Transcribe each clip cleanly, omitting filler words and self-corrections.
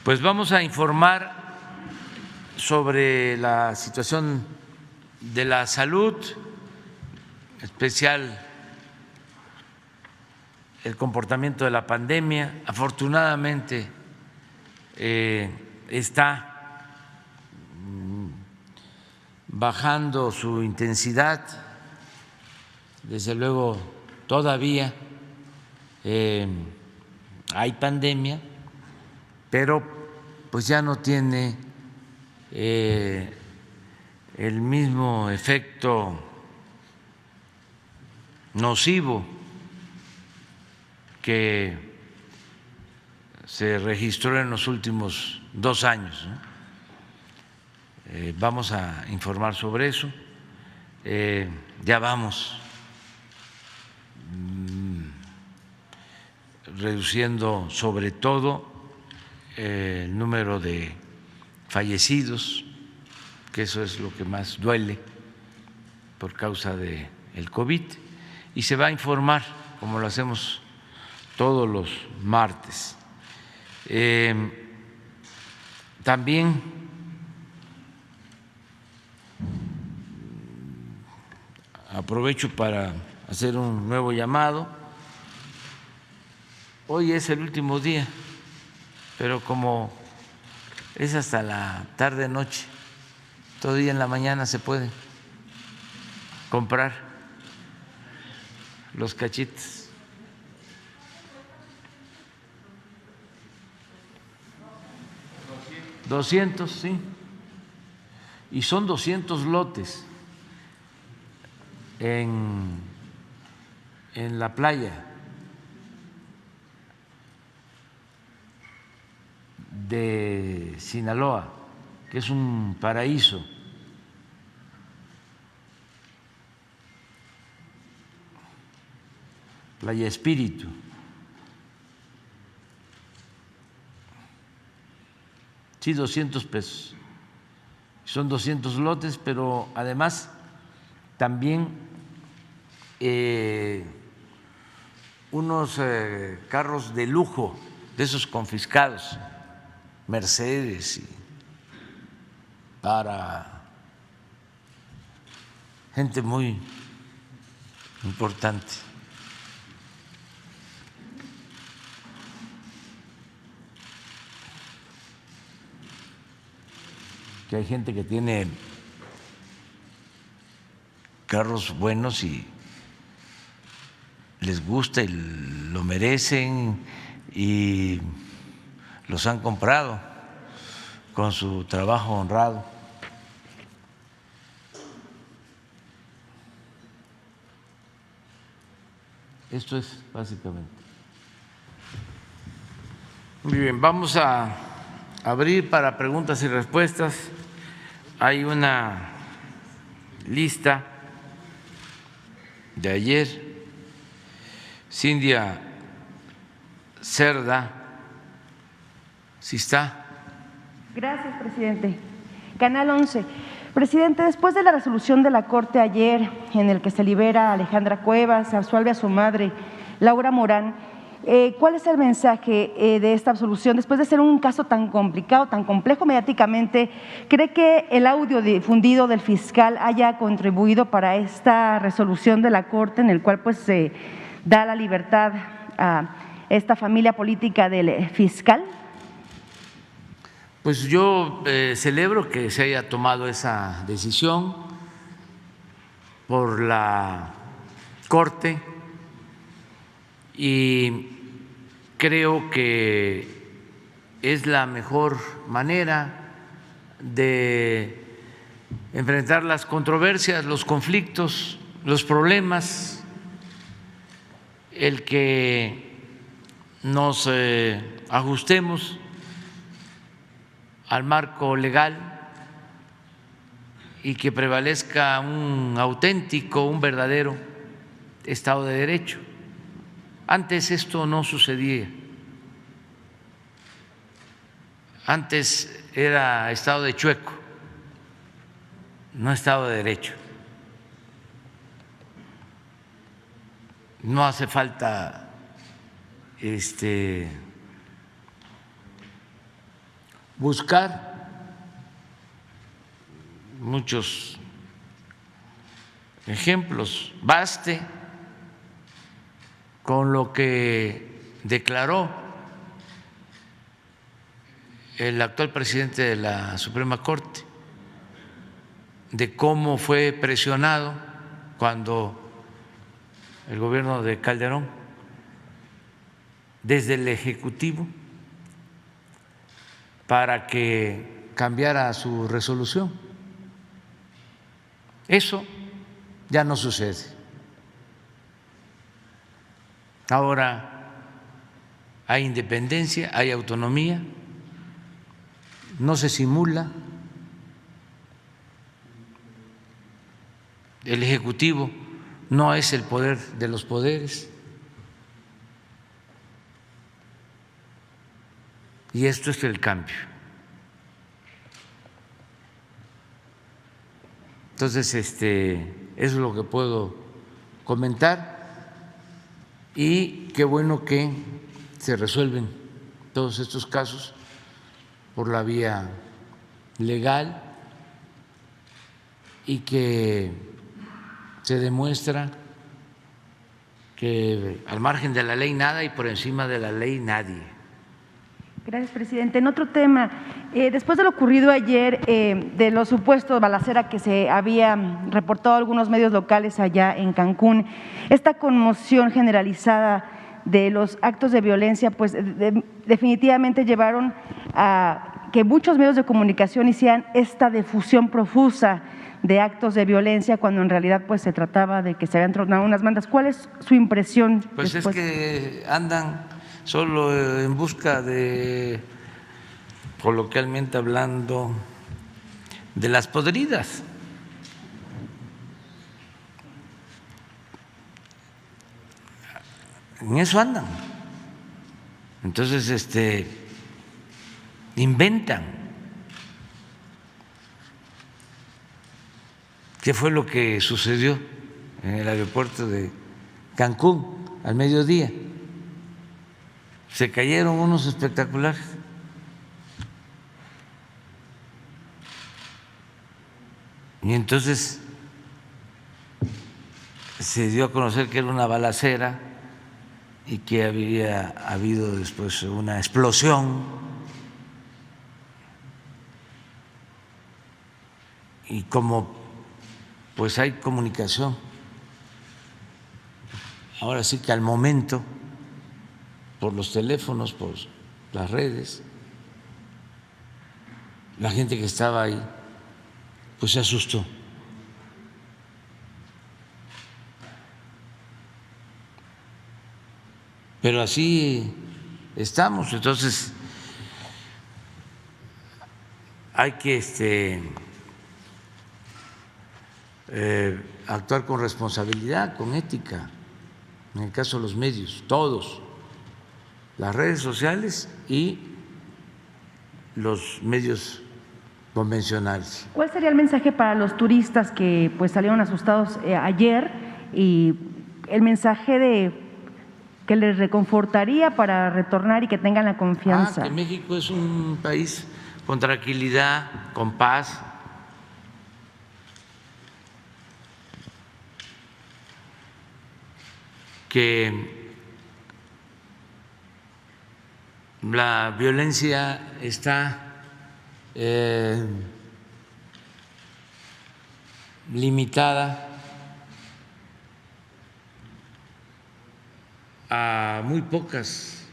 Pues vamos a informar sobre la situación de la salud, en especial el comportamiento de la pandemia. Afortunadamente está bajando su intensidad, desde luego todavía hay pandemia, pero pues ya no tiene el mismo efecto nocivo que se registró en los últimos 2 años, ¿no? Vamos a informar sobre eso. Ya vamos reduciendo sobre todo el número de fallecidos, que eso es lo que más duele por causa del COVID, y se va a informar, como lo hacemos todos los martes. También aprovecho para hacer un nuevo llamado. Hoy es el último día, pero como es hasta la tarde-noche, todavía en la mañana se puede comprar los cachitos. $200, sí, y son 200 lotes en la playa de Sinaloa, que es un paraíso. Playa Espíritu. Sí, 200 pesos. Son 200 lotes, pero además también unos carros de lujo, de esos confiscados, Mercedes, y para gente muy importante. Que hay gente que tiene carros buenos y les gusta y lo merecen y los han comprado con su trabajo honrado. Esto es básicamente. Muy bien, vamos a abrir para preguntas y respuestas. Hay una lista de ayer. Cindia Cerda, ¿sí está? Gracias, presidente. Canal 11. Presidente, después de la resolución de la Corte ayer, en el que se libera a Alejandra Cuevas, se absuelve a su madre, Laura Morán, ¿cuál es el mensaje de esta absolución? Después de ser un caso tan complicado, tan complejo mediáticamente, ¿cree que el audio difundido del fiscal haya contribuido para esta resolución de la Corte, en el cual pues se da la libertad a esta familia política del fiscal? Pues yo celebro que se haya tomado esa decisión por la Corte y creo que es la mejor manera de enfrentar las controversias, los conflictos, los problemas, el que nos ajustemos al marco legal y que prevalezca un auténtico, un verdadero Estado de Derecho. Antes esto no sucedía. Antes era Estado de chueco, no Estado de Derecho. No hace falta buscar muchos ejemplos. Baste con lo que declaró el actual presidente de la Suprema Corte, de cómo fue presionado cuando el gobierno de Calderón, desde el Ejecutivo, para que cambiara su resolución. Eso ya no sucede. Ahora hay independencia, hay autonomía, no se simula. El Ejecutivo no es el poder de los poderes. Y esto es el cambio. Entonces, eso es lo que puedo comentar, y qué bueno que se resuelven todos estos casos por la vía legal y que se demuestra que al margen de la ley nada y por encima de la ley nadie. Gracias, presidente. En otro tema, después de lo ocurrido ayer, de los supuestos balacera que se había reportado a algunos medios locales allá en Cancún, esta conmoción generalizada de los actos de violencia, pues definitivamente llevaron a que muchos medios de comunicación hicieran esta difusión profusa de actos de violencia, cuando en realidad pues se trataba de que se habían tronado unas bandas. ¿Cuál es su impresión? Pues después? Es que andan solo en busca de, coloquialmente hablando, de las podridas. En eso andan. Entonces, inventan. ¿Qué fue lo que sucedió en el aeropuerto de Cancún al mediodía? Se cayeron unos espectaculares. Y entonces se dio a conocer que era una balacera y que había habido después una explosión. Y como pues hay comunicación, ahora sí que al momento, por los teléfonos, por las redes, la gente que estaba ahí pues se asustó. Pero así estamos. Entonces hay que actuar con responsabilidad, con ética, en el caso de los medios, todos, las redes sociales y los medios convencionales. ¿Cuál sería el mensaje para los turistas que pues salieron asustados ayer, y el mensaje de que les reconfortaría para retornar y que tengan la confianza? Que México es un país con tranquilidad, con paz, que la violencia está limitada a muy pocas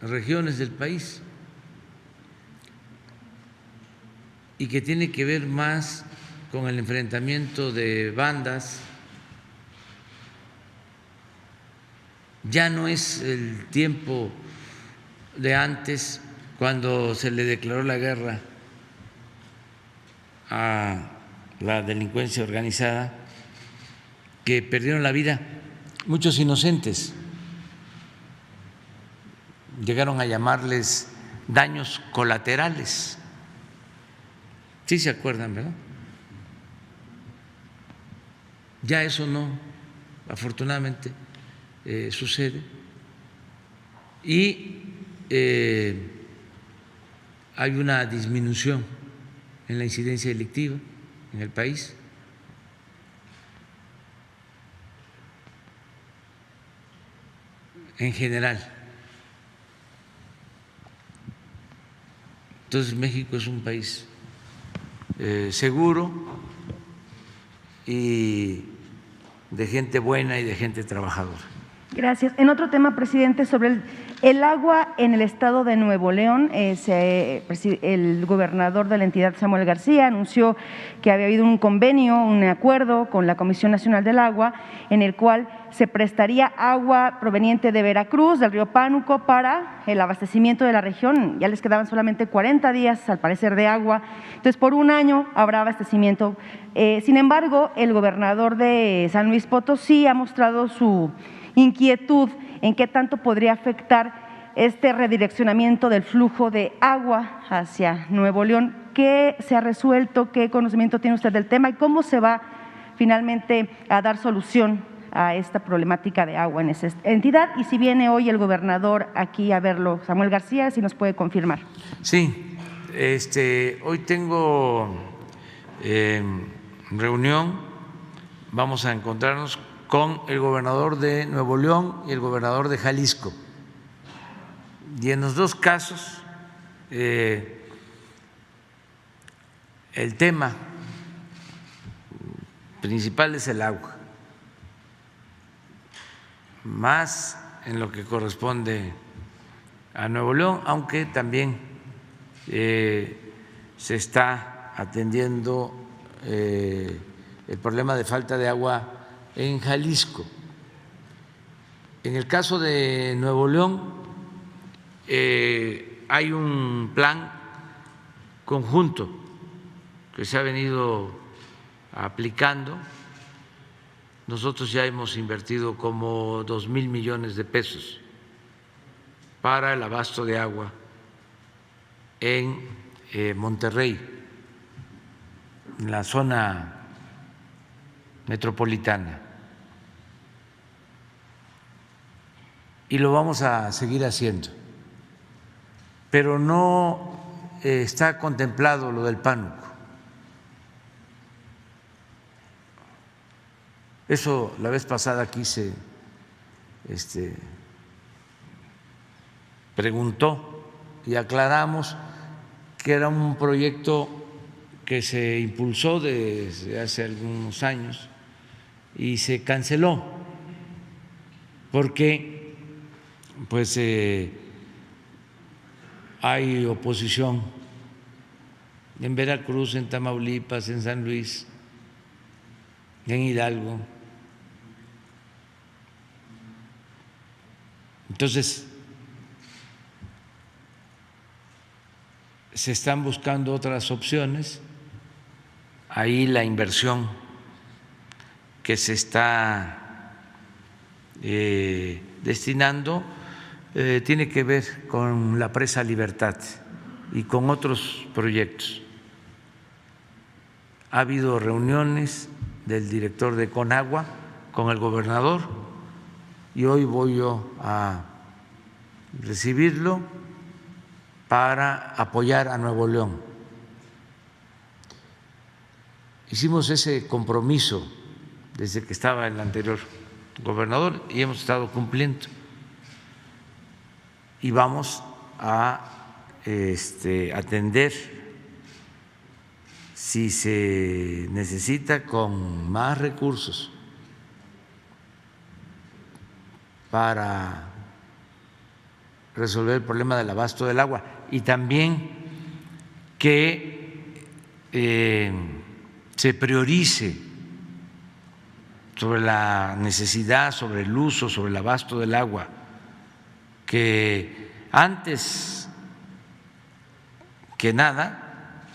regiones del país y que tiene que ver más con el enfrentamiento de bandas. Ya no es el tiempo de antes, cuando se le declaró la guerra a la delincuencia organizada, que perdieron la vida muchos inocentes. Llegaron a llamarles daños colaterales. Sí se acuerdan, ¿verdad? Ya eso no, afortunadamente, sucede. Y hay una disminución en la incidencia delictiva en el país. En general. Entonces México es un país seguro y de gente buena y de gente trabajadora. Gracias. En otro tema, presidente, sobre el agua en el estado de Nuevo León, el gobernador de la entidad, Samuel García, anunció que había habido un convenio, un acuerdo con la Comisión Nacional del Agua, en el cual se prestaría agua proveniente de Veracruz, del río Pánuco, para el abastecimiento de la región. Ya les quedaban solamente 40 días, al parecer, de agua. Entonces, por un año habrá abastecimiento. Sin embargo, el gobernador de San Luis Potosí ha mostrado su inquietud en qué tanto podría afectar este redireccionamiento del flujo de agua hacia Nuevo León. ¿Qué se ha resuelto? ¿Qué conocimiento tiene usted del tema? ¿Y cómo se va finalmente a dar solución a esta problemática de agua en esa entidad? Y si viene hoy el gobernador aquí a verlo, Samuel García, si nos puede confirmar. Sí, hoy tengo reunión, vamos a encontrarnos con el gobernador de Nuevo León y el gobernador de Jalisco. Y en los dos casos el tema principal es el agua, más en lo que corresponde a Nuevo León, aunque también se está atendiendo el problema de falta de agua en Jalisco. En el caso de Nuevo León hay un plan conjunto que se ha venido aplicando. Nosotros ya hemos invertido como 2,000 millones de pesos para el abasto de agua en Monterrey, en la zona metropolitana, y lo vamos a seguir haciendo, pero no está contemplado lo del Pánuco. Eso la vez pasada aquí se preguntó y aclaramos que era un proyecto que se impulsó desde hace algunos años y se canceló porque pues hay oposición en Veracruz, en Tamaulipas, en San Luis, en Hidalgo. Entonces se están buscando otras opciones. Ahí la inversión que se está destinando tiene que ver con la presa Libertad y con otros proyectos. Ha habido reuniones del director de Conagua con el gobernador y hoy voy yo a recibirlo para apoyar a Nuevo León. Hicimos ese compromiso desde que estaba el anterior gobernador y hemos estado cumpliendo. Y vamos a atender, si se necesita, con más recursos para resolver el problema del abasto del agua y también que se priorice sobre la necesidad, sobre el uso, sobre el abasto del agua, que antes que nada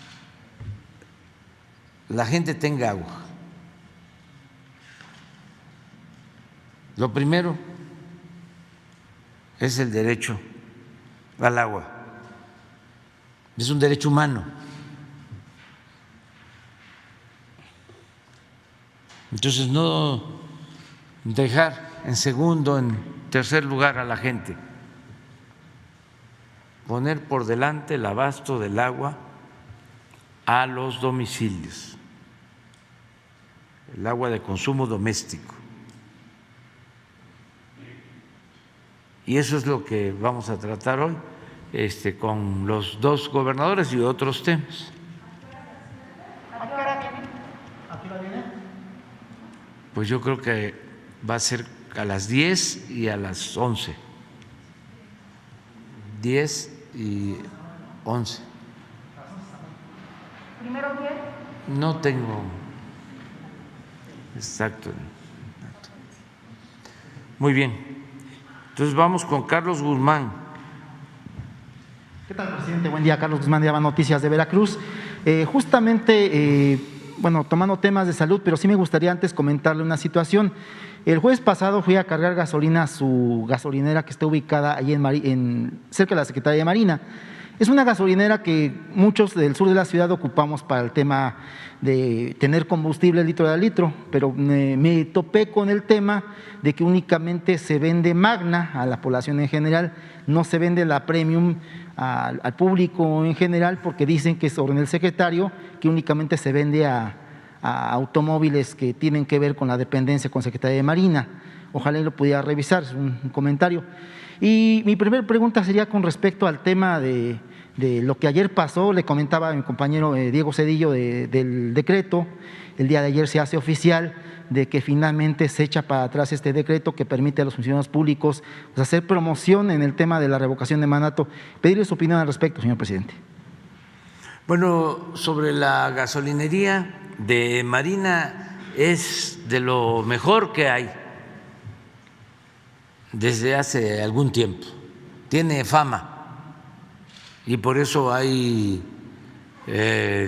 la gente tenga agua. Lo primero es el derecho al agua, es un derecho humano. Entonces, no dejar en segundo, en tercer lugar a la gente. poner por delante el abasto del agua a los domicilios, el agua de consumo doméstico. Y eso es lo que vamos a tratar hoy con los dos gobernadores y otros temas. ¿A qué hora viene? ¿A qué hora viene? Pues yo creo que va a ser a las 10 y a las 11. 10 y 11. ¿Primero 10? No tengo exacto. Muy bien. Entonces vamos con Carlos Guzmán. ¿Qué tal, presidente? Buen día, Carlos Guzmán de Aba Noticias de Veracruz. Tomando temas de salud, pero sí me gustaría antes comentarle una situación. El jueves pasado fui a cargar gasolina a su gasolinera que está ubicada ahí cerca de la Secretaría de Marina. Es una gasolinera que muchos del sur de la ciudad ocupamos para el tema de tener combustible litro a litro, pero me topé con el tema de que únicamente se vende Magna a la población en general, no se vende la Premium al público en general, porque dicen que es orden del secretario, que únicamente se vende a automóviles que tienen que ver con la dependencia con Secretaría de Marina. Ojalá y lo pudiera revisar, es un comentario. Y mi primera pregunta sería con respecto al tema de lo que ayer pasó. Le comentaba a mi compañero Diego Cedillo del decreto. El día de ayer se hace oficial de que finalmente se echa para atrás este decreto que permite a los funcionarios públicos hacer promoción en el tema de la revocación de mandato. Pedirle su opinión al respecto, señor presidente. Bueno, sobre la gasolinería de Marina, es de lo mejor que hay desde hace algún tiempo. Tiene fama y por eso hay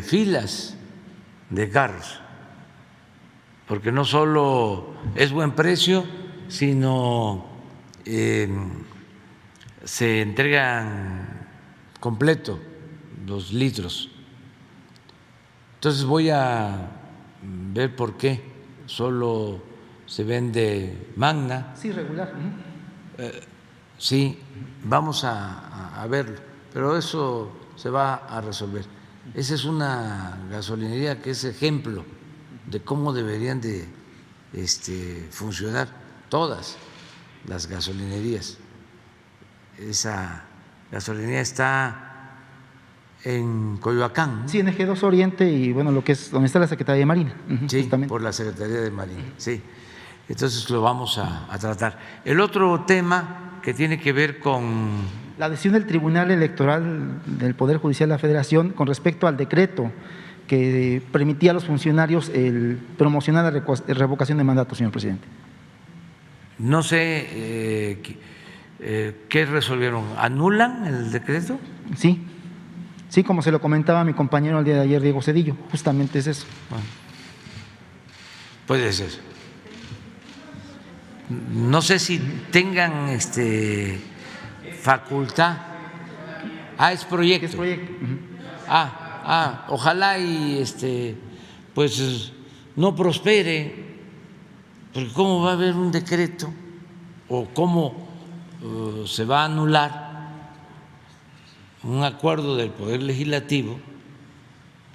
filas de carros, porque no solo es buen precio, sino se entregan completo los litros. Entonces voy a ver por qué solo se vende Magna. Sí, regular. Sí, vamos a verlo, pero eso se va a resolver. Esa es una gasolinería que es ejemplo de cómo deberían de funcionar todas las gasolinerías. Esa gasolinería está en Coyoacán, ¿no? Sí, en Eje 2 Oriente y lo que es donde está la Secretaría de Marina. Sí, justamente. por la Secretaría de Marina, sí. Entonces lo vamos a tratar. El otro tema que tiene que ver con la decisión del Tribunal Electoral del Poder Judicial de la Federación con respecto al decreto que permitía a los funcionarios el promocionar la revocación de mandato, señor presidente. No sé qué resolvieron. ¿Anulan el decreto? Sí, como se lo comentaba mi compañero el día de ayer, Diego Cedillo, justamente es eso. Bueno, puede ser. No sé si tengan facultad. Es proyecto. Es proyecto. Ojalá y pues no prospere, porque cómo va a haber un decreto o cómo se va a anular un acuerdo del Poder Legislativo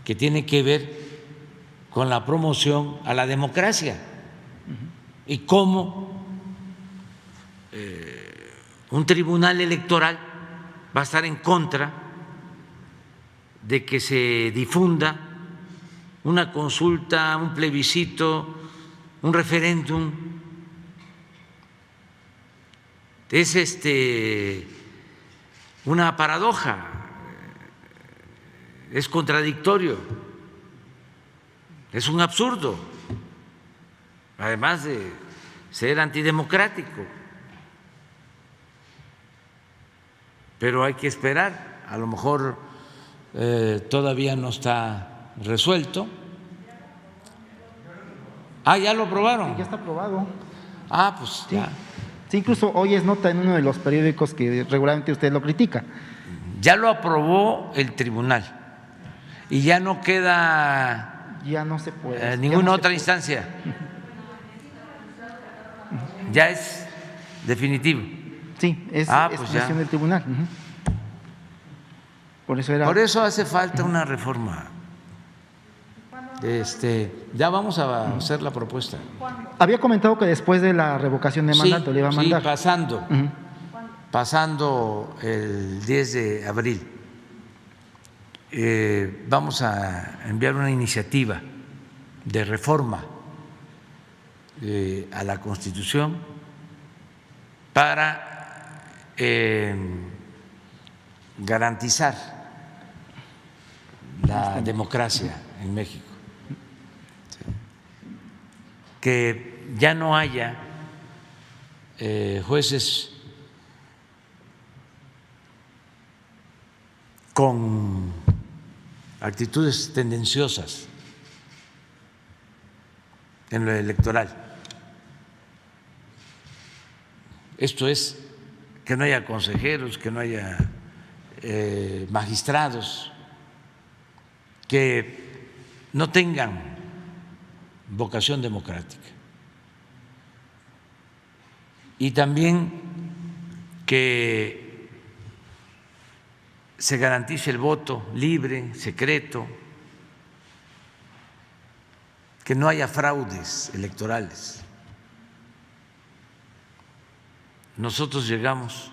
que tiene que ver con la promoción a la democracia y cómo un tribunal electoral va a estar en contra de que se difunda una consulta, un plebiscito, un referéndum. Es una paradoja, es contradictorio, es un absurdo, además de ser antidemocrático. Pero hay que esperar, a lo mejor todavía no está resuelto. ¿Ya lo aprobaron? Sí, ya está aprobado. Pues sí. Ya. Sí, incluso hoy es nota en uno de los periódicos que regularmente usted lo critica. Ya lo aprobó el tribunal y ya no queda ya no se puede ninguna otra instancia. Ya es definitivo. Sí, es pues decisión del tribunal. Por eso era. Por eso hace falta una reforma. Ya vamos a hacer la propuesta. Había comentado que después de la revocación de mandato le iba a mandar. Sí, pasando el 10 de abril. Vamos a enviar una iniciativa de reforma a la Constitución para garantizar la democracia en México, que ya no haya jueces con actitudes tendenciosas en lo electoral. Esto es, que no haya consejeros, que no haya magistrados que no tengan vocación democrática, y también que se garantice el voto libre, secreto, que no haya fraudes electorales. Nosotros llegamos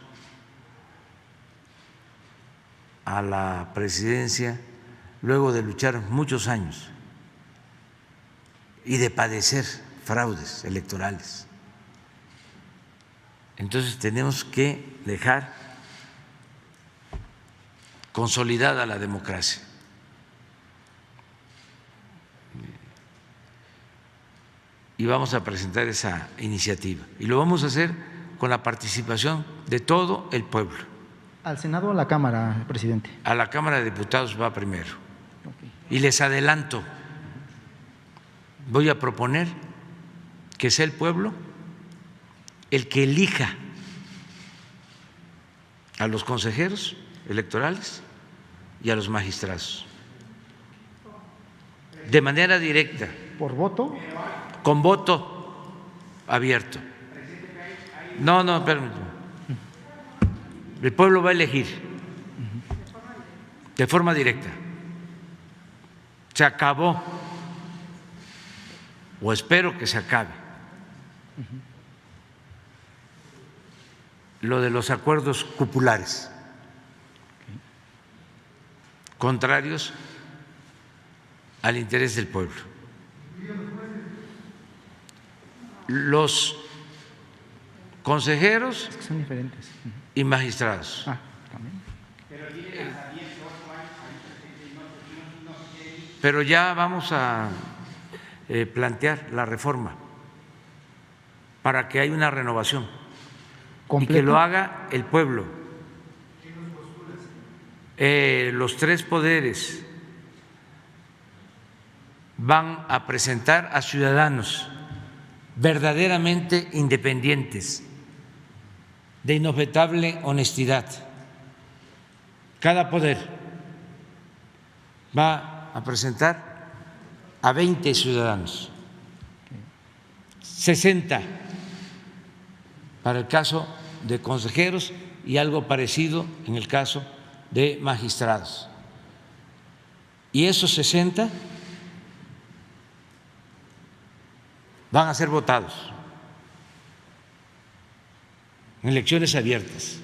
a la presidencia luego de luchar muchos años y de padecer fraudes electorales. Entonces tenemos que dejar consolidada la democracia. Y vamos a presentar esa iniciativa. Y lo vamos a hacer con la participación de todo el pueblo. ¿Al Senado o a la Cámara, presidente? A la Cámara de Diputados va primero. Y les adelanto, voy a proponer que sea el pueblo el que elija a los consejeros electorales y a los magistrados de manera directa. ¿Por voto? Con voto abierto. No, espérame. El pueblo va a elegir de forma directa. Se acabó, o espero que se acabe, lo de los acuerdos cupulares, contrarios al interés del pueblo. Los consejeros son diferentes y magistrados. También. Pero ya vamos a plantear la reforma para que haya una renovación y que lo haga el pueblo. Los tres poderes van a presentar a ciudadanos verdaderamente independientes, de inobjetable honestidad. Cada poder va a presentar a 20 ciudadanos, 60 para el caso de consejeros y algo parecido en el caso de magistrados. Y esos 60 van a ser votados en elecciones abiertas.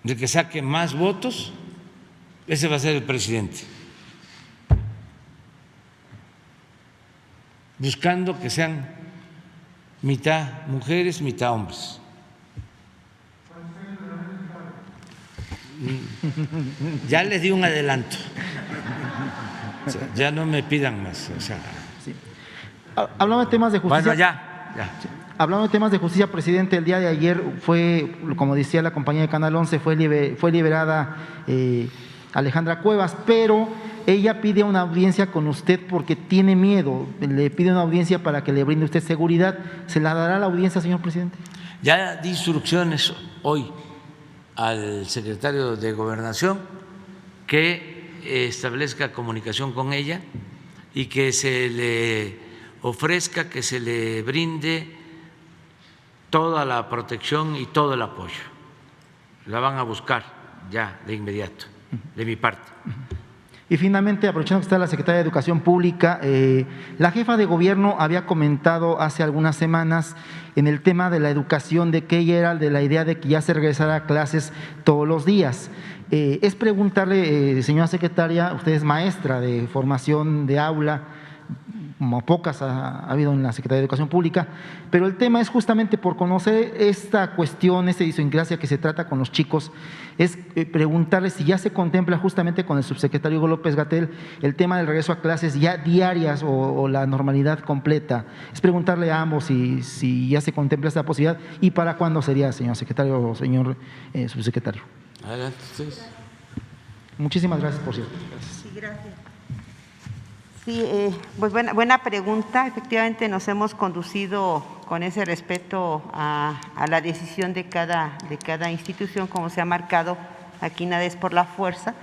El que saque más votos, ese va a ser el presidente, buscando que sean mitad mujeres, mitad hombres. Ya les di un adelanto. O sea, ya no me pidan más. O sea, sí. Hablando de temas de justicia. Bueno, ya. Hablando de temas de justicia, presidente, el día de ayer fue, como decía la compañía de Canal 11, fue liberada Alejandra Cuevas, pero ella pide una audiencia con usted porque tiene miedo, le pide una audiencia para que le brinde usted seguridad. ¿Se la dará la audiencia, señor presidente? Ya di instrucciones hoy al secretario de Gobernación que establezca comunicación con ella y que se le ofrezca, que se le brinde toda la protección y todo el apoyo la van a buscar ya de inmediato, de mi parte. Y finalmente, aprovechando que está la Secretaria de Educación Pública, la jefa de gobierno había comentado hace algunas semanas en el tema de la educación de que ella era de la idea de que ya se regresara a clases todos los días. Es preguntarle, señora secretaria, usted es maestra de formación de aula, como pocas ha habido en la Secretaría de Educación Pública, pero el tema es justamente por conocer esta cuestión, esta idiosincrasia que se trata con los chicos, es preguntarle si ya se contempla justamente con el subsecretario Hugo López-Gatell el tema del regreso a clases ya diarias o la normalidad completa. Es preguntarle a ambos si ya se contempla esta posibilidad y para cuándo sería, señor secretario o señor subsecretario. Adelante, ustedes. Muchísimas gracias, por cierto. Gracias. Sí, gracias. Sí, pues buena pregunta. Efectivamente nos hemos conducido con ese respeto a la decisión de cada institución, como se ha marcado. Aquí nada es por la fuerza.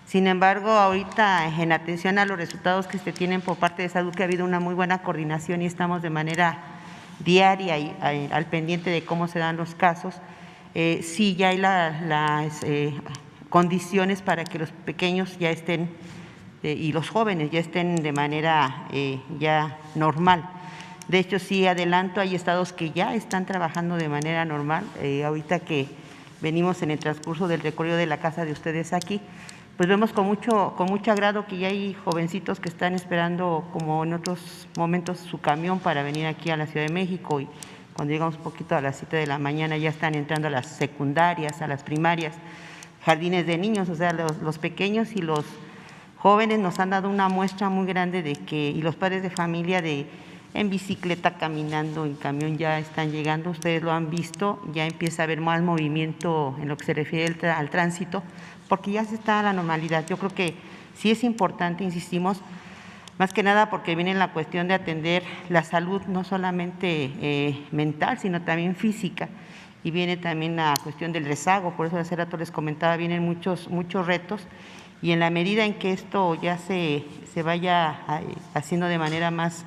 Sin embargo, ahorita en atención a los resultados que se tienen por parte de salud, que ha habido una muy buena coordinación y estamos de manera diaria y al pendiente de cómo se dan los casos, sí ya hay las condiciones para que los pequeños ya estén y los jóvenes ya estén de manera ya normal. De hecho, sí adelanto, hay estados que ya están trabajando de manera normal. Ahorita que venimos en el transcurso del recorrido de la casa de ustedes aquí, pues vemos con mucho agrado que ya hay jovencitos que están esperando, como en otros momentos, su camión para venir aquí a la Ciudad de México, y cuando llegamos un poquito a las 7 de la mañana ya están entrando a las secundarias, a las primarias, jardines de niños. O sea, los pequeños y los jóvenes nos han dado una muestra muy grande de que, y los padres de familia, de en bicicleta, caminando, en camión, ya están llegando. Ustedes lo han visto, ya empieza a haber más movimiento en lo que se refiere al tránsito, porque ya se está a la normalidad. Yo creo que sí es importante, insistimos, más que nada porque viene la cuestión de atender la salud, no solamente mental, sino también física, y viene también la cuestión del rezago. Por eso hace rato les comentaba, vienen muchos retos, y en la medida en que esto ya se vaya haciendo de manera más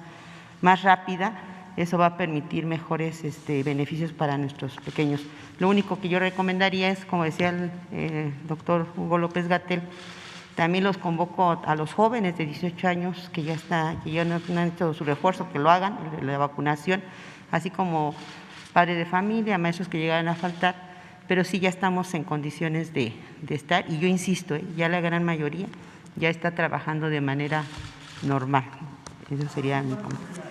rápida, eso va a permitir mejores beneficios para nuestros pequeños. Lo único que yo recomendaría es, como decía el doctor Hugo López-Gatell, también los convoco a los jóvenes de 18 años que ya no han hecho su refuerzo, que lo hagan, la vacunación, así como padres de familia, maestros que llegaran a faltar, pero sí ya estamos en condiciones de estar, y yo insisto, ya la gran mayoría ya está trabajando de manera normal. Eso sería mi comentario.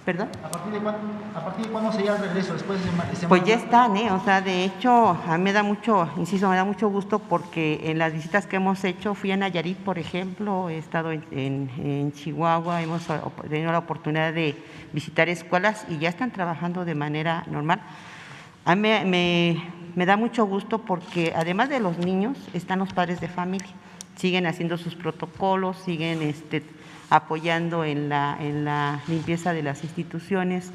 ¿Perdón? ¿A partir de cuándo sería el regreso? Después de semana. Pues ya están, o sea, de hecho, a mí me da mucho gusto, porque en las visitas que hemos hecho, fui a Nayarit, por ejemplo, he estado en Chihuahua, hemos tenido la oportunidad de visitar escuelas y ya están trabajando de manera normal. A mí me da mucho gusto porque además de los niños, están los padres de familia, siguen haciendo sus protocolos, siguen apoyando en la limpieza de las instituciones,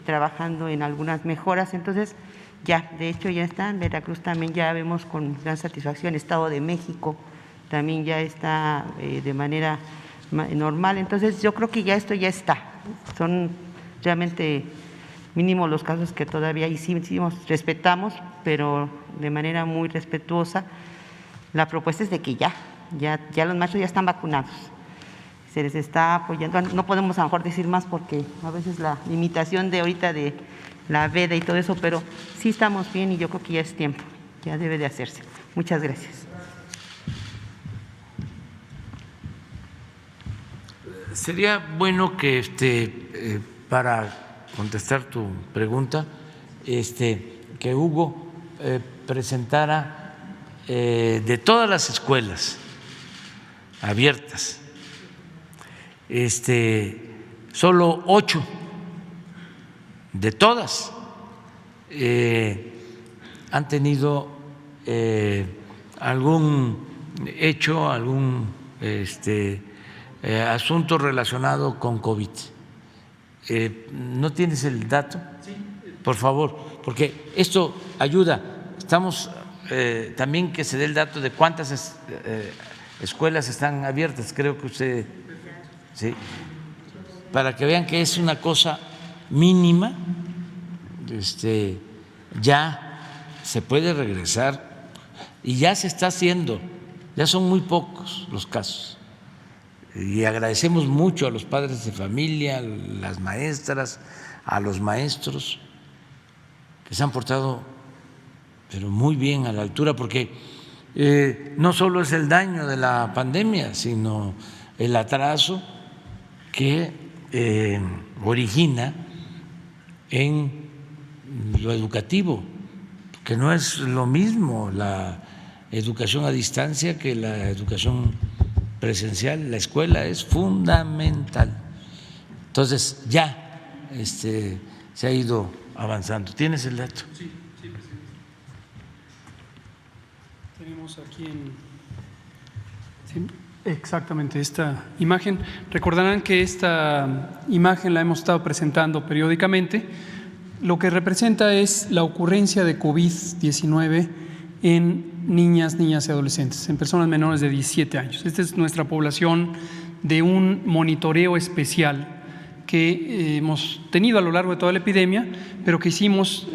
trabajando en algunas mejoras. Entonces, ya, de hecho ya está, en Veracruz también ya vemos con gran satisfacción, Estado de México también ya está de manera normal. Entonces, yo creo que ya esto ya está, son realmente mínimos los casos que todavía hicimos, respetamos, pero de manera muy respetuosa. La propuesta es de que ya los maestros ya están vacunados, se les está apoyando. No podemos a lo mejor decir más porque a veces la limitación de ahorita de la veda y todo eso, pero sí estamos bien y yo creo que ya es tiempo, ya debe de hacerse. Muchas gracias. Sería bueno que para contestar tu pregunta, que Hugo presentara de todas las escuelas abiertas, solo 8 de todas han tenido algún hecho, algún asunto relacionado con COVID. ¿No tienes el dato? Sí. Por favor, porque esto ayuda. Estamos también que se dé el dato de cuántas escuelas están abiertas. Creo que usted, sí, para que vean que es una cosa mínima, ya se puede regresar y ya se está haciendo, ya son muy pocos los casos. Y agradecemos mucho a los padres de familia, a las maestras, a los maestros que se han portado pero muy bien, a la altura, porque no solo es el daño de la pandemia, sino el atraso que origina en lo educativo, que no es lo mismo la educación a distancia que la educación presencial. La escuela es fundamental. Entonces ya se ha ido avanzando. ¿Tienes el dato? Sí, presidente. Tenemos aquí exactamente esta imagen. Recordarán que esta imagen la hemos estado presentando periódicamente. Lo que representa es la ocurrencia de COVID-19 en niñas y adolescentes, en personas menores de 17 años. Esta es nuestra población de un monitoreo especial que hemos tenido a lo largo de toda la epidemia, pero que hicimos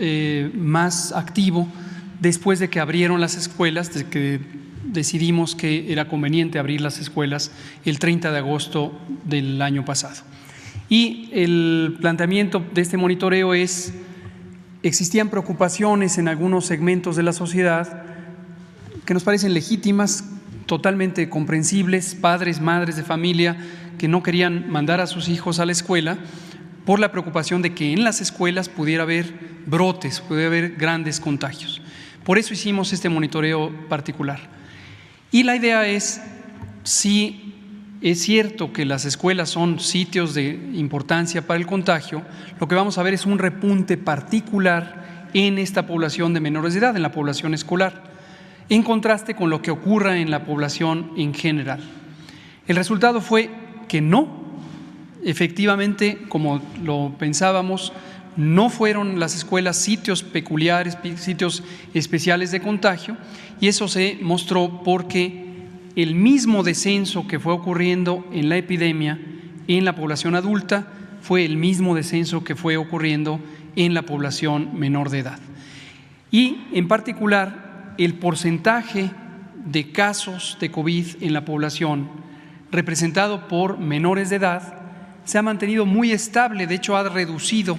más activo después de que abrieron las escuelas, de que decidimos que era conveniente abrir las escuelas el 30 de agosto del año pasado. Y el planteamiento de este monitoreo es: existían preocupaciones en algunos segmentos de la sociedad que nos parecen legítimas, totalmente comprensibles, padres, madres de familia que no querían mandar a sus hijos a la escuela por la preocupación de que en las escuelas pudiera haber brotes, pudiera haber grandes contagios. Por eso hicimos este monitoreo particular. Y la idea es, si es cierto que las escuelas son sitios de importancia para el contagio, lo que vamos a ver es un repunte particular en esta población de menores de edad, en la población escolar, en contraste con lo que ocurra en la población en general. El resultado fue que no, efectivamente, como lo pensábamos, no fueron las escuelas sitios peculiares, sitios especiales de contagio, y eso se mostró porque el mismo descenso que fue ocurriendo en la epidemia en la población adulta fue el mismo descenso que fue ocurriendo en la población menor de edad. Y en particular, el porcentaje de casos de COVID en la población representado por menores de edad se ha mantenido muy estable. De hecho, ha reducido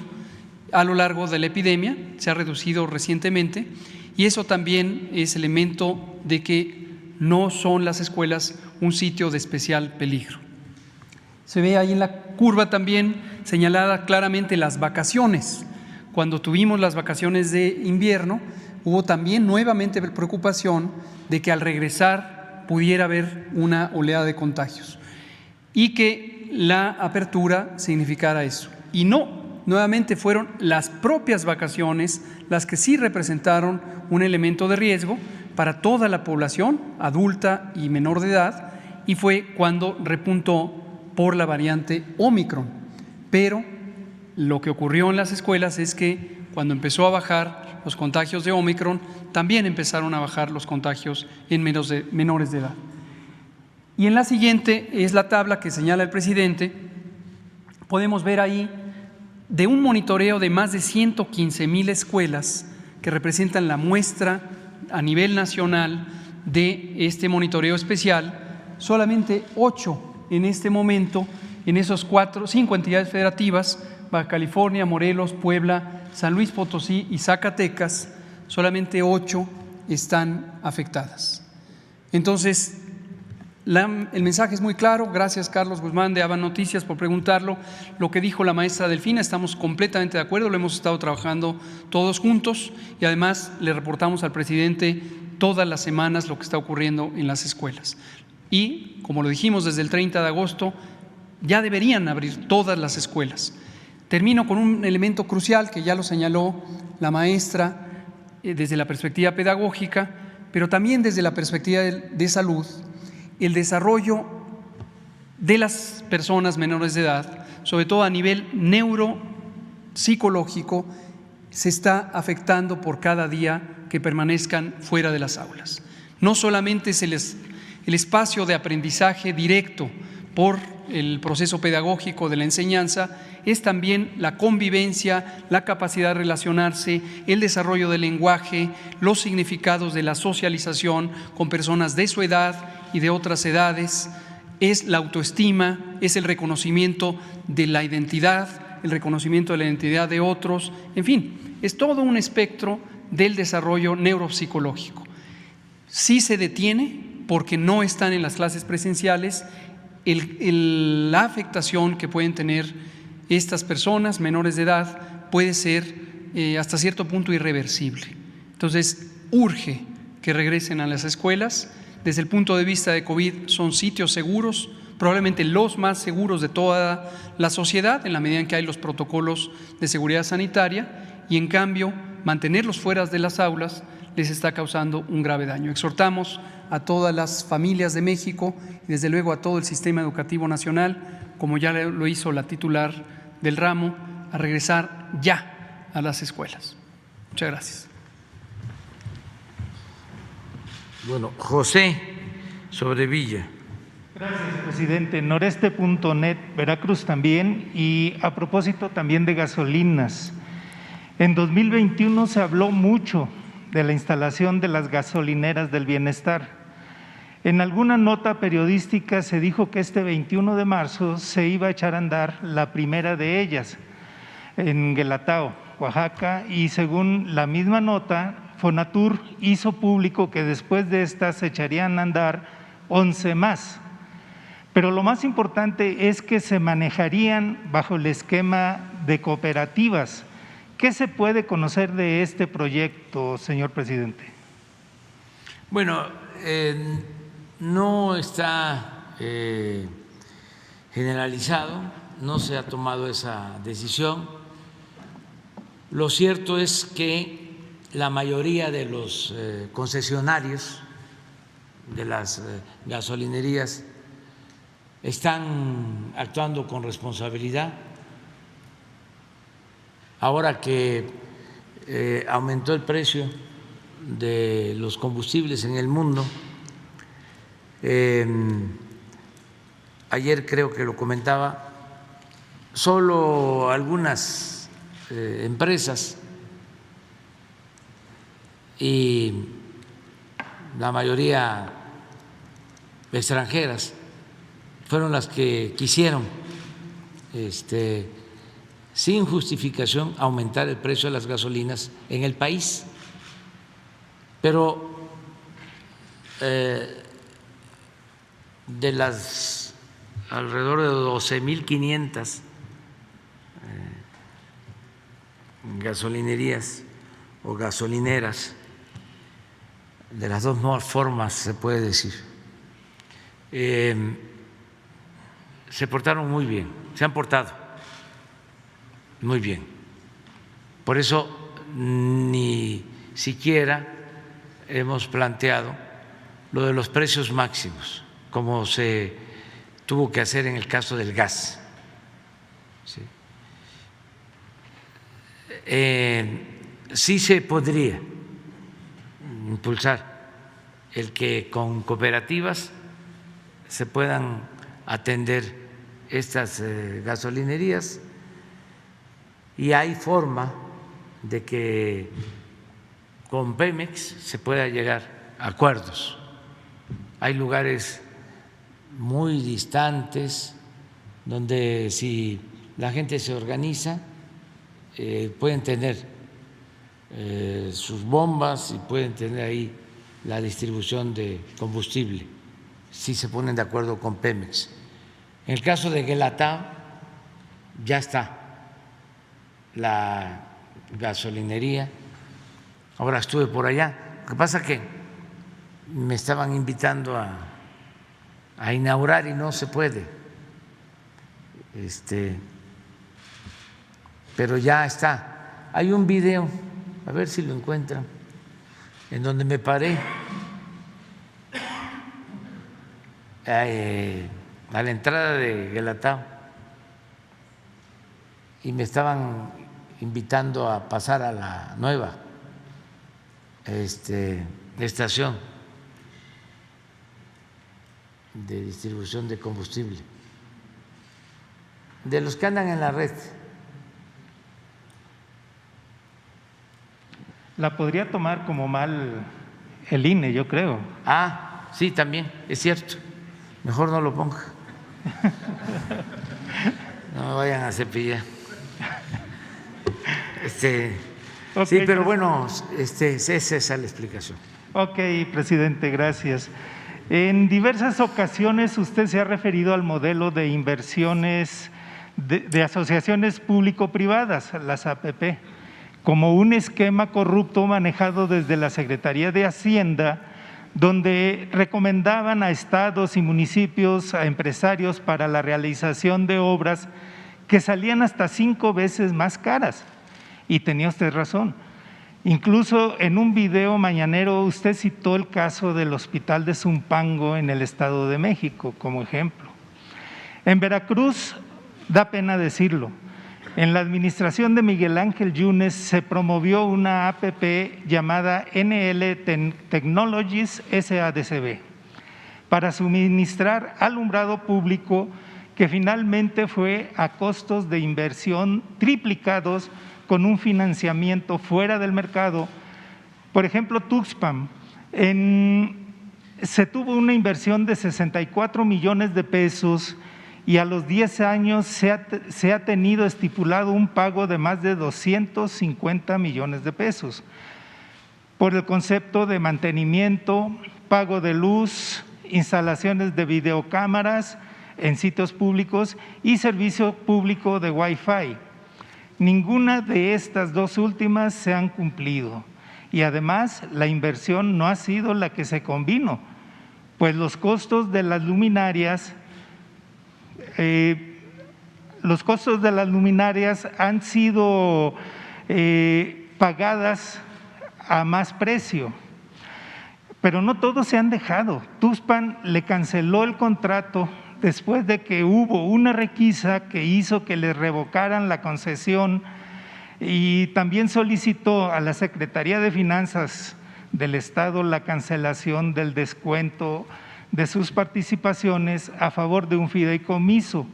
a lo largo de la epidemia, se ha reducido recientemente, y eso también es elemento de que no son las escuelas un sitio de especial peligro. Se ve ahí en la curva también señalada claramente las vacaciones. Cuando tuvimos las vacaciones de invierno, hubo también nuevamente preocupación de que al regresar pudiera haber una oleada de contagios y que la apertura significara eso. Y no, nuevamente fueron las propias vacaciones las que sí representaron un elemento de riesgo para toda la población adulta y menor de edad, y fue cuando repuntó por la variante Ómicron. Pero lo que ocurrió en las escuelas es que cuando empezó a bajar los contagios de Ómicron, también empezaron a bajar los contagios en menores de edad. Y en la siguiente es la tabla que señala el presidente. Podemos ver ahí de un monitoreo de más de 115,000 escuelas que representan la muestra a nivel nacional de este monitoreo especial, solamente 8 en este momento, en esos 5 entidades federativas, Baja California, Morelos, Puebla, San Luis Potosí y Zacatecas, solamente 8 están afectadas. Entonces, el mensaje es muy claro. Gracias, Carlos Guzmán de ABA Noticias, por preguntarlo. Lo que dijo la maestra Delfina, estamos completamente de acuerdo, lo hemos estado trabajando todos juntos, y además le reportamos al presidente todas las semanas lo que está ocurriendo en las escuelas. Y, como lo dijimos, desde el 30 de agosto ya deberían abrir todas las escuelas. Termino con un elemento crucial que ya lo señaló la maestra desde la perspectiva pedagógica, pero también desde la perspectiva de salud. El desarrollo de las personas menores de edad, sobre todo a nivel neuropsicológico, se está afectando por cada día que permanezcan fuera de las aulas. No solamente es el espacio de aprendizaje directo por el proceso pedagógico de la enseñanza es también la convivencia, la capacidad de relacionarse, el desarrollo del lenguaje, los significados de la socialización con personas de su edad y de otras edades, es la autoestima, es el reconocimiento de la identidad, el reconocimiento de la identidad de otros, en fin, es todo un espectro del desarrollo neuropsicológico. Sí se detiene porque no están en las clases presenciales la afectación que pueden tener estas personas menores de edad puede ser hasta cierto punto irreversible. Entonces, urge que regresen a las escuelas. Desde el punto de vista de COVID, son sitios seguros, probablemente los más seguros de toda la sociedad, en la medida en que hay los protocolos de seguridad sanitaria, y en cambio, mantenerlos fuera de las aulas les está causando un grave daño. Exhortamos a todas las familias de México y desde luego a todo el sistema educativo nacional, como ya lo hizo la titular del ramo, a regresar ya a las escuelas. Muchas gracias. Bueno, José Sobrevilla. Gracias, presidente. Noreste.net, Veracruz también. Y a propósito también de gasolinas, en 2021 se habló mucho de la instalación de las gasolineras del bienestar. En alguna nota periodística se dijo que este 21 de marzo se iba a echar a andar la primera de ellas en Guelatao, Oaxaca, y según la misma nota, Fonatur hizo público que después de estas se echarían a andar 11 más. Pero lo más importante es que se manejarían bajo el esquema de cooperativas. ¿Qué se puede conocer de este proyecto, señor presidente? Bueno, no está generalizado, no se ha tomado esa decisión. Lo cierto es que la mayoría de los concesionarios de las gasolinerías están actuando con responsabilidad. Ahora que aumentó el precio de los combustibles en el mundo, ayer creo que lo comentaba, solo algunas empresas y la mayoría extranjeras fueron las que quisieron sin justificación aumentar el precio de las gasolinas en el país. Pero de las alrededor de 12.500 gasolinerías o gasolineras, de las dos formas se puede decir, se portaron muy bien, se han portado muy bien. Por eso ni siquiera hemos planteado lo de los precios máximos, como se tuvo que hacer en el caso del gas. ¿Sí? Sí se podría impulsar el que con cooperativas se puedan atender estas gasolinerías, y hay forma de que con Pemex se pueda llegar a acuerdos. Hay lugares muy distantes donde si la gente se organiza pueden tener sus bombas y pueden tener ahí la distribución de combustible si se ponen de acuerdo con Pemex. En el caso de Guelatao ya está la gasolinería. Ahora estuve por allá. Lo que pasa es que me estaban invitando a inaugurar y no se puede. Pero ya está. Hay un video, a ver si lo encuentran, en donde me paré a la entrada de Guelatao y me estaban invitando a pasar a la nueva estación de distribución de combustible. de los que andan en la red. La podría tomar como mal el INE, yo creo. Ah, sí, también, es cierto. Mejor no lo ponga. No me vayan a cepillar. Ok, Sí, pero bueno, esa es la explicación. Ok, presidente, gracias. En diversas ocasiones usted se ha referido al modelo de inversiones de asociaciones público-privadas, las APP, como un esquema corrupto manejado desde la Secretaría de Hacienda, donde recomendaban a estados y municipios, a empresarios para la realización de obras que salían hasta 5 veces más caras. Y tenía usted razón. Incluso en un video mañanero usted citó el caso del Hospital de Zumpango en el Estado de México como ejemplo. En Veracruz, da pena decirlo, en la administración de Miguel Ángel Yunes se promovió una APP llamada NL Technologies SADCB para suministrar alumbrado público que finalmente fue a costos de inversión triplicados con un financiamiento fuera del mercado. Por ejemplo, Tuxpan, se tuvo una inversión de 64 millones de pesos y a los 10 años se ha tenido estipulado un pago de más de 250 millones de pesos por el concepto de mantenimiento, pago de luz, instalaciones de videocámaras en sitios públicos y servicio público de Wi-Fi. Ninguna de estas dos últimas se han cumplido y además la inversión no ha sido la que se convino, pues los costos de las luminarias han sido pagadas a más precio, pero no todos se han dejado. Tuxpan le canceló el contrato después de que hubo una requisa que hizo que le revocaran la concesión y también solicitó a la Secretaría de Finanzas del Estado la cancelación del descuento de sus participaciones a favor de un fideicomiso,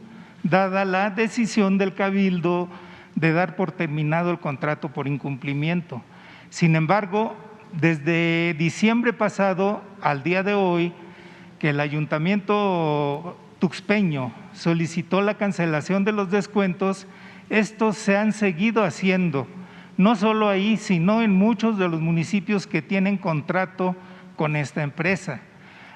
dada la decisión del Cabildo de dar por terminado el contrato por incumplimiento. Sin embargo, desde diciembre pasado al día de hoy, que el ayuntamiento tuxpeño solicitó la cancelación de los descuentos, estos se han seguido haciendo, no solo ahí, sino en muchos de los municipios que tienen contrato con esta empresa.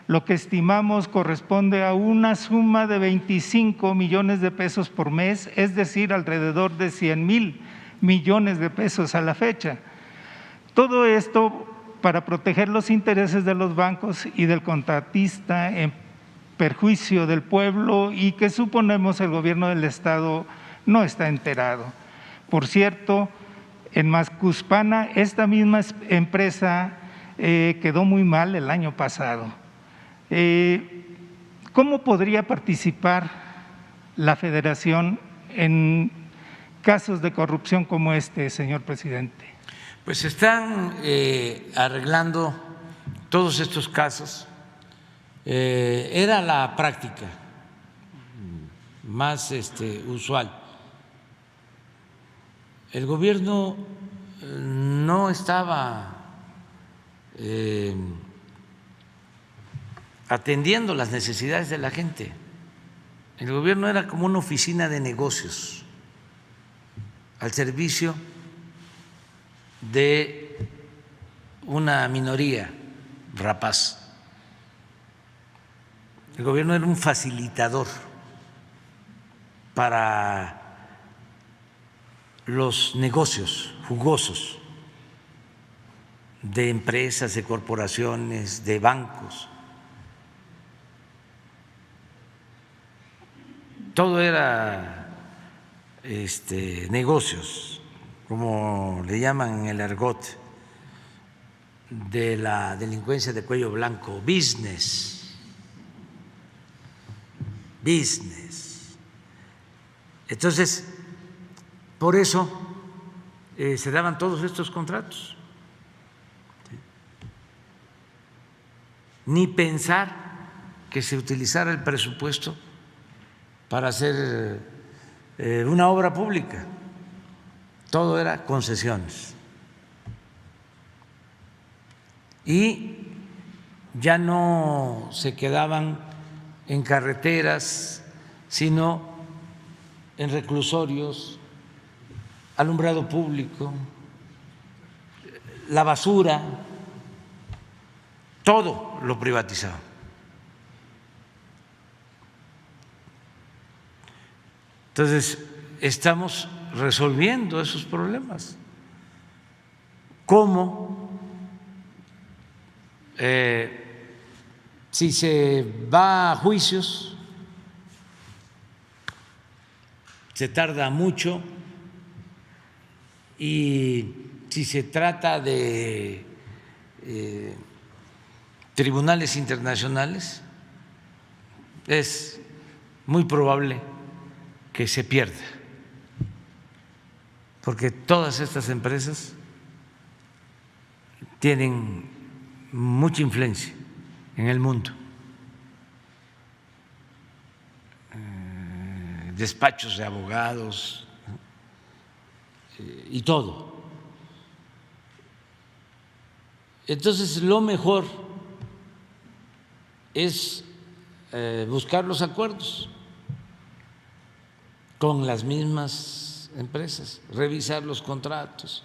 Lo que estimamos corresponde a una suma de 25 millones de pesos por mes, es decir, alrededor de 100,000 millones de pesos a la fecha. Todo esto para proteger los intereses de los bancos y del contratista en perjuicio del pueblo y que suponemos el gobierno del Estado no está enterado. Por cierto, en Mascuspana esta misma empresa quedó muy mal el año pasado. ¿Cómo podría participar la Federación en casos de corrupción como este, señor presidente? Pues están arreglando todos estos casos. Era la práctica más usual. El gobierno no estaba atendiendo las necesidades de la gente. El gobierno era como una oficina de negocios al servicio de una minoría rapaz. El gobierno era un facilitador para los negocios jugosos de empresas, de corporaciones, de bancos. Todo era negocios, como le llaman en el argot de la delincuencia de cuello blanco, business. Entonces, por eso se daban todos estos contratos. Ni pensar que se utilizara el presupuesto para hacer una obra pública, todo era concesiones. Y ya no se quedaban en carreteras, sino en reclusorios, alumbrado público, la basura, todo lo privatizaban. Entonces, estamos resolviendo esos problemas. ¿Cómo? Si se va a juicios, se tarda mucho, y si se trata de tribunales internacionales, es muy probable que se pierda, porque todas estas empresas tienen mucha influencia en el mundo, despachos de abogados y todo. Entonces, lo mejor es buscar los acuerdos con las mismas empresas, revisar los contratos,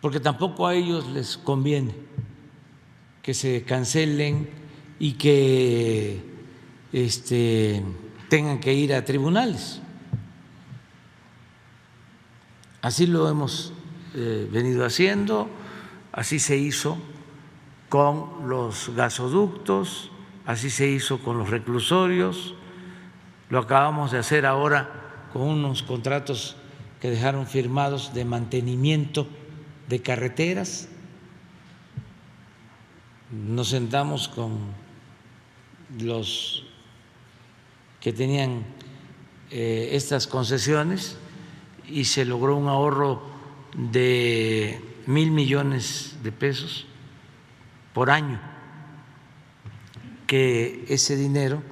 porque tampoco a ellos les conviene que se cancelen y que tengan que ir a tribunales. Así lo hemos venido haciendo, así se hizo con los gasoductos, así se hizo con los reclusorios, lo acabamos de hacer ahora con unos contratos que dejaron firmados de mantenimiento de carreteras. Nos sentamos con los que tenían estas concesiones y se logró un ahorro de 1,000 millones de pesos por año, que ese dinero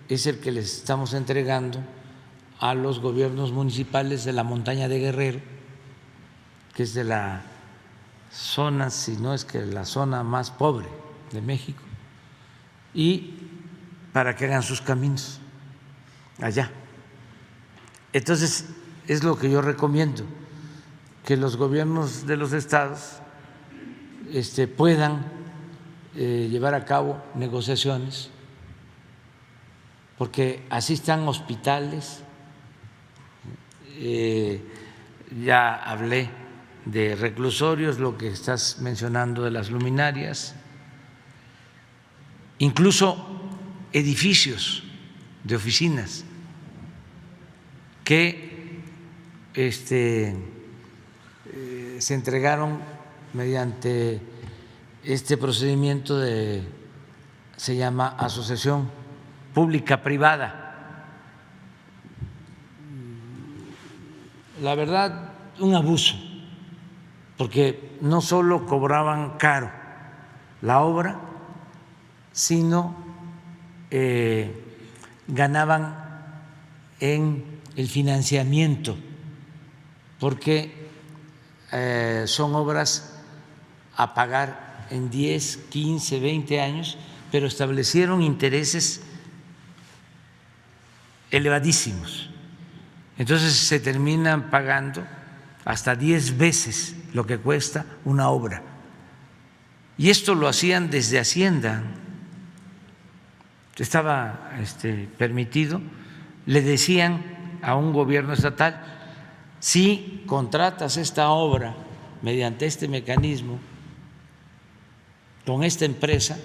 es el que les estamos entregando a los gobiernos municipales de la montaña de Guerrero, que es de la zona, si no es que la zona más pobre de México, y para que hagan sus caminos allá. Entonces, es lo que yo recomiendo, que los gobiernos de los estados puedan llevar a cabo negociaciones, porque así están hospitales. Ya hablé de reclusorios, lo que estás mencionando de las luminarias, incluso edificios de oficinas que se entregaron mediante este procedimiento se llama asociación pública-privada. La verdad, un abuso, porque no solo cobraban caro la obra, sino ganaban en el financiamiento, porque son obras a pagar en 10, 15, 20 años, pero establecieron intereses elevadísimos. Entonces se terminan pagando hasta 10 veces lo que cuesta una obra. Y esto lo hacían desde Hacienda, estaba permitido. Le decían a un gobierno estatal: si contratas esta obra mediante este mecanismo con esta empresa,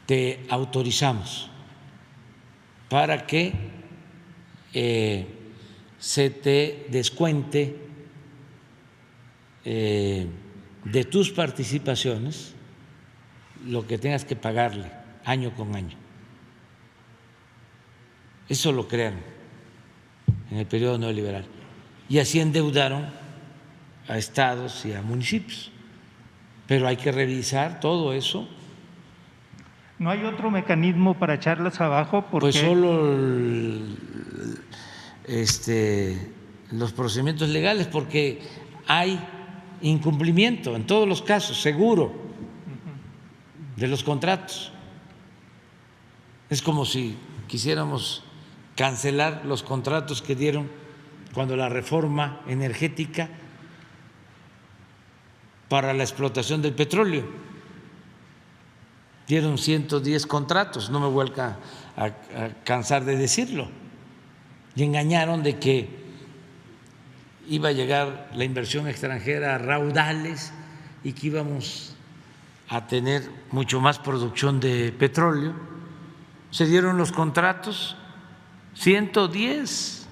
te autorizamos para que se te descuente de tus participaciones lo que tengas que pagarle año con año. Eso lo crearon en el periodo neoliberal, y así endeudaron a estados y a municipios. Pero hay que revisar todo eso ¿No hay otro mecanismo para echarlas abajo? Porque Pues solo los procedimientos legales, porque hay incumplimiento en todos los casos, seguro, de los contratos. Es como si quisiéramos cancelar los contratos que dieron cuando la reforma energética para la explotación del petróleo. Dieron 110 contratos, no me vuelva a cansar de decirlo, y engañaron de que iba a llegar la inversión extranjera a raudales y que íbamos a tener mucho más producción de petróleo. Se dieron los contratos, 110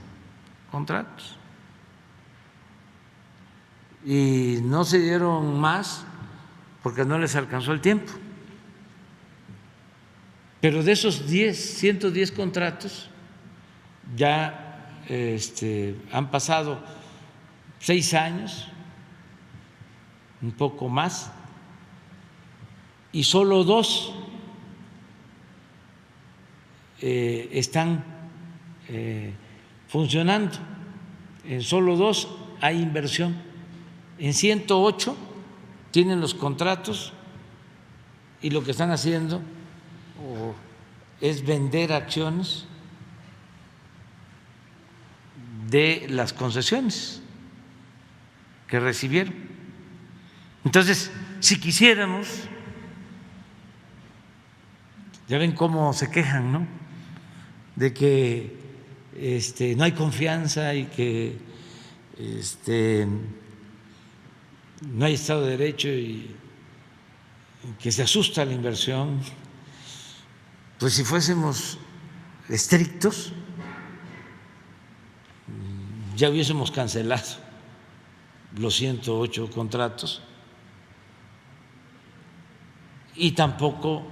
contratos, y no se dieron más porque no les alcanzó el tiempo. Pero de esos 110 contratos ya han pasado 6 años, un poco más, y solo 2 están funcionando. En solo 2 hay inversión. En 108 tienen los contratos y lo que están haciendo es vender acciones de las concesiones que recibieron. Entonces, si quisiéramos, ya ven cómo se quejan, ¿no?, de que no hay confianza y que no hay Estado de Derecho y que se asusta la inversión. Pues si fuésemos estrictos, ya hubiésemos cancelado los 108 contratos, y tampoco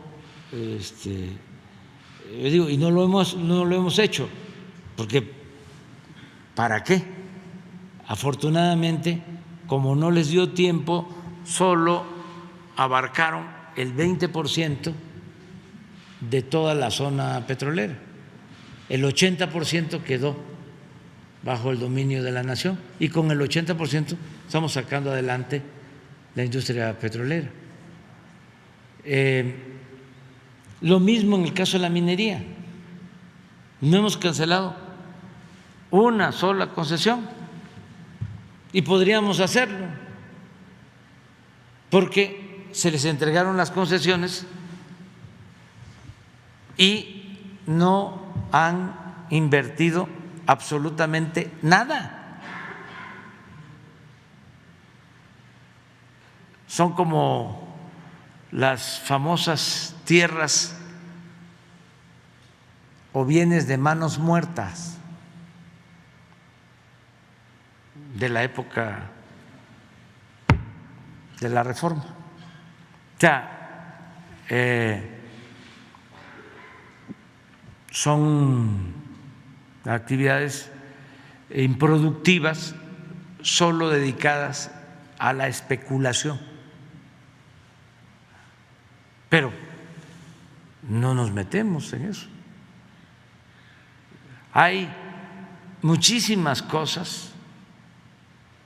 y no lo hemos hecho, porque ¿para qué? Afortunadamente, como no les dio tiempo, solo abarcaron el 20% de toda la zona petrolera. El 80% quedó bajo el dominio de la nación, y con el 80% estamos sacando adelante la industria petrolera. Lo mismo en el caso de la minería. No hemos cancelado una sola concesión, y podríamos hacerlo porque se les entregaron las concesiones y no han invertido absolutamente nada. Son como las famosas tierras o bienes de manos muertas de la época de la Reforma. O sea, son actividades improductivas, solo dedicadas a la especulación. Pero no nos metemos en eso. Hay muchísimas cosas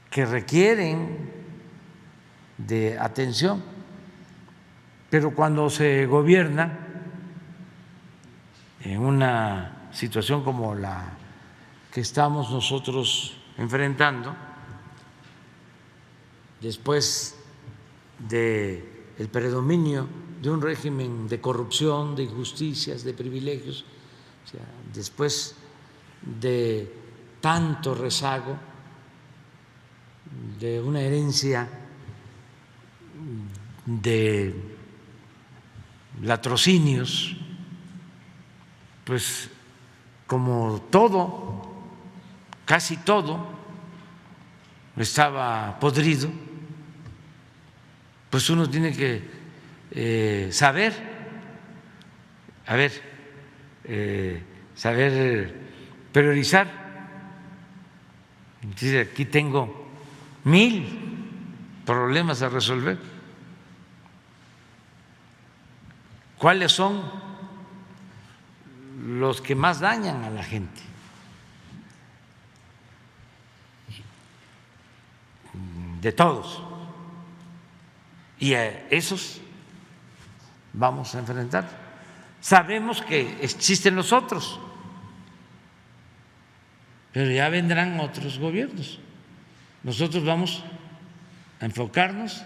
que requieren de atención, pero cuando se gobierna en una situación como la que estamos nosotros enfrentando, después del predominio de un régimen de corrupción, de injusticias, de privilegios, o sea, después de tanto rezago, de una herencia de latrocinios, pues como todo, casi todo estaba podrido, pues uno tiene que saber priorizar. Entonces, aquí tengo 1000 problemas a resolver. cuáles son los que más dañan a la gente. De todos. Y a esos vamos a enfrentar. Sabemos que existen los otros, pero ya vendrán otros gobiernos. Nosotros vamos a enfocarnos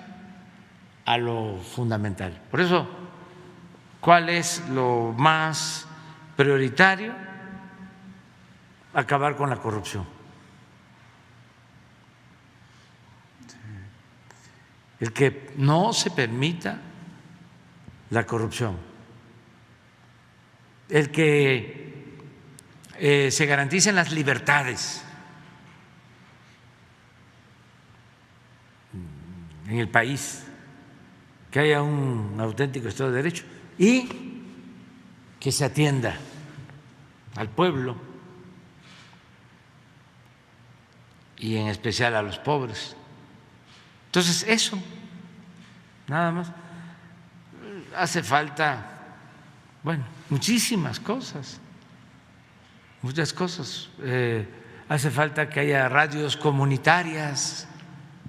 a lo fundamental. Por eso, ¿cuál es lo más prioritario? Acabar con la corrupción. El que no se permita la corrupción, el que se garanticen las libertades en el país, que haya un auténtico Estado de Derecho y que se atienda al pueblo y en especial a los pobres. Entonces, eso, nada más. Hace falta, bueno, muchísimas cosas, muchas cosas. Hace falta que haya radios comunitarias,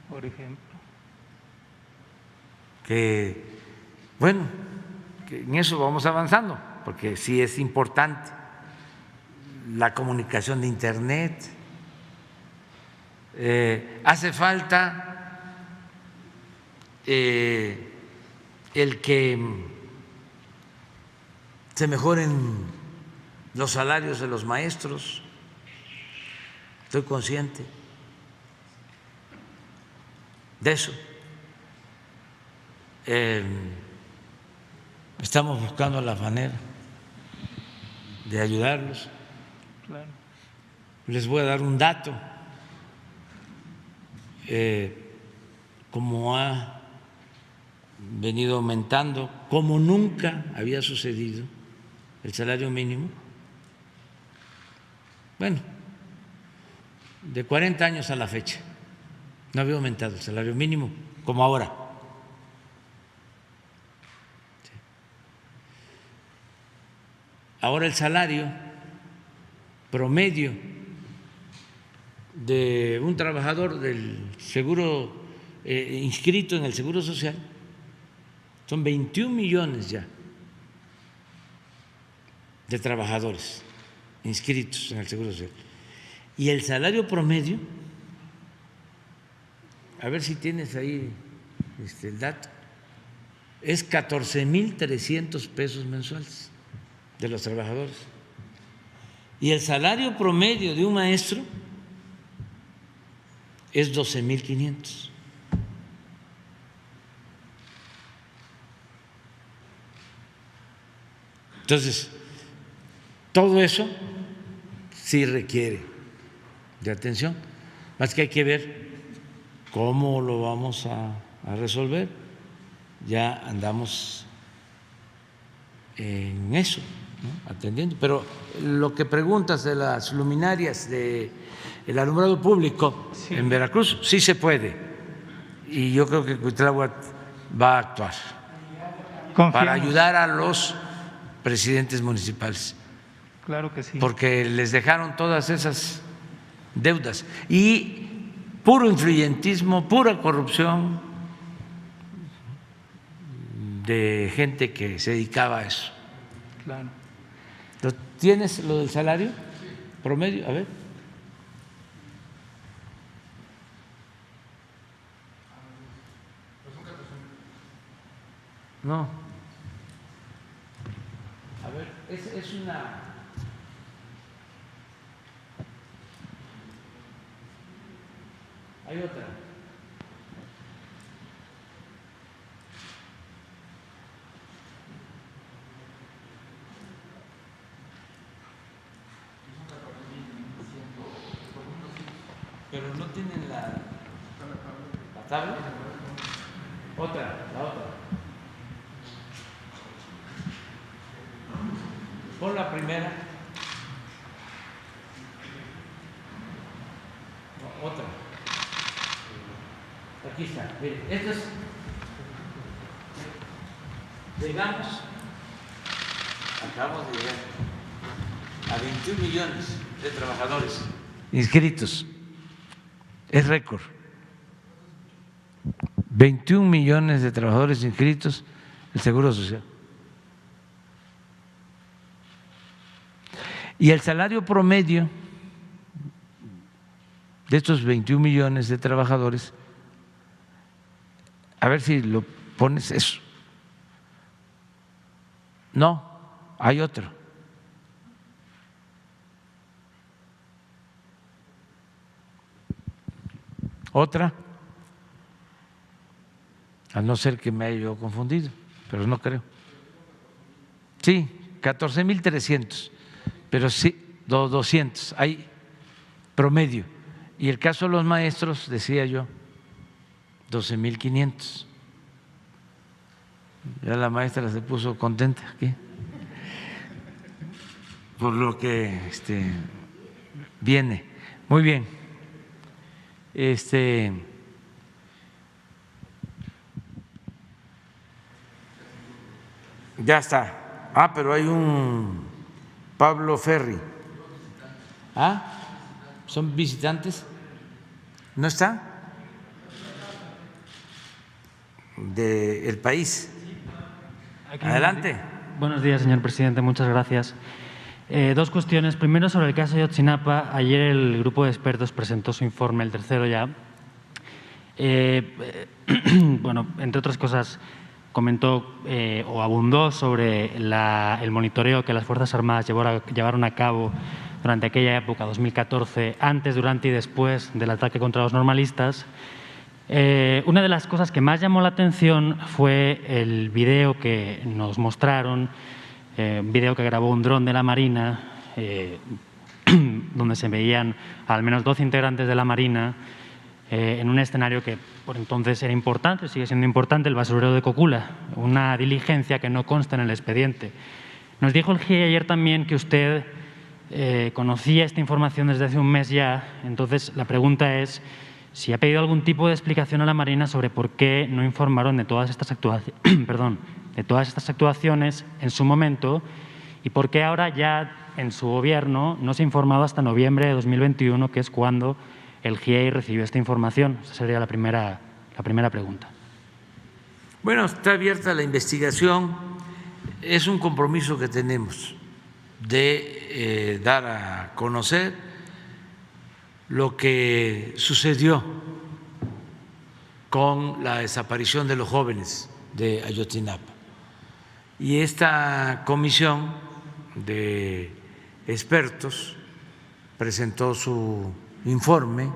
por ejemplo. Que, bueno, que en eso vamos avanzando, porque sí es importante la comunicación de Internet. Hace falta el que se mejoren los salarios de los maestros. Estoy consciente de eso. Estamos buscando la manera de ayudarlos. Claro. Les voy a dar un dato. Como ha venido aumentando, como nunca había sucedido, el salario mínimo. Bueno, de 40 años a la fecha no había aumentado el salario mínimo como ahora. Ahora el salario promedio de un trabajador del seguro inscrito en el Seguro Social son 21 millones ya de trabajadores inscritos en el Seguro Social. Y el salario promedio, a ver si tienes ahí el dato, es 14,300 pesos mensuales de los trabajadores. Y el salario promedio de un maestro es 12,500. Entonces, todo eso sí requiere de atención, más que hay que ver cómo lo vamos a resolver. Ya andamos en eso, ¿no? Atendiendo. Pero lo que preguntas de las luminarias del alumbrado público en Veracruz, sí se puede. Y yo creo que Cuitláhuac va a actuar para ayudar a los presidentes municipales. Claro que sí. Porque les dejaron todas esas deudas. Y puro influyentismo, pura corrupción de gente que se dedicaba a eso. Claro. ¿Tienes lo del salario promedio? A ver. No. A ver, es una... Hay otra. Pero no tienen la tabla. Otra, la otra. Pon la primera. No, otra. Aquí está. Miren, esto es. Llegamos acabamos de llegar a 21 millones de trabajadores inscritos. Es récord. 21 millones de trabajadores inscritos en el Seguro Social. Y el salario promedio de estos 21 millones de trabajadores, a ver si lo pones eso. No, hay otro. Otra, a no ser que me haya yo confundido, pero no creo. Sí, 14,300, pero sí, 200, hay promedio. Y el caso de los maestros, decía yo, 12,500. Ya la maestra se puso contenta aquí por lo que viene. Muy bien. Ya está. Ah, pero hay un Pablo Ferri. Ah, ¿son visitantes? ¿No está? Del país. Adelante. Buenos días, señor presidente. Muchas gracias. Dos cuestiones. Primero, sobre el caso de Ayotzinapa. Ayer el grupo de expertos presentó su informe, el tercero ya. Bueno, entre otras cosas, comentó o abundó sobre el monitoreo que las Fuerzas Armadas llevaron a cabo durante aquella época, 2014, antes, durante y después del ataque contra los normalistas. Una de las cosas que más llamó la atención fue el video que nos mostraron, un video que grabó un dron de la Marina, donde se veían al menos 12 integrantes de la Marina en un escenario que por entonces era importante, sigue siendo importante, el basurero de Cocula, una diligencia que no consta en el expediente. Nos dijo el GIE ayer también que usted conocía esta información desde hace un mes ya, entonces la pregunta es si ha pedido algún tipo de explicación a la Marina sobre por qué no informaron de todas estas actuaciones en su momento y por qué ahora ya en su gobierno no se ha informado hasta noviembre de 2021, que es cuando el GIEI recibió esta información. Esa sería la primera pregunta. Bueno, está abierta la investigación. Es un compromiso que tenemos de dar a conocer lo que sucedió con la desaparición de los jóvenes de Ayotzinapa. Y esta comisión de expertos presentó su informe.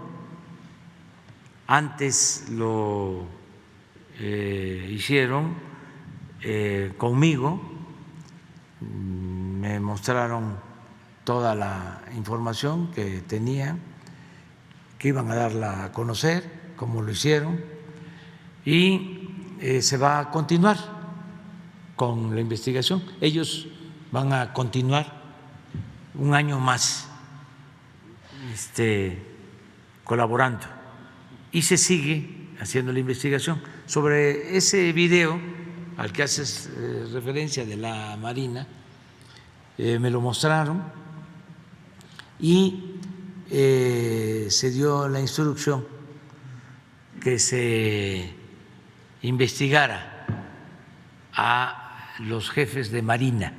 Antes lo hicieron conmigo, me mostraron toda la información que tenían, que iban a darla a conocer, como lo hicieron, y se va a continuar con la investigación. Ellos van a continuar un año más colaborando y se sigue haciendo la investigación. Sobre ese video al que haces referencia de la Marina, me lo mostraron y se dio la instrucción que se investigara a los jefes de Marina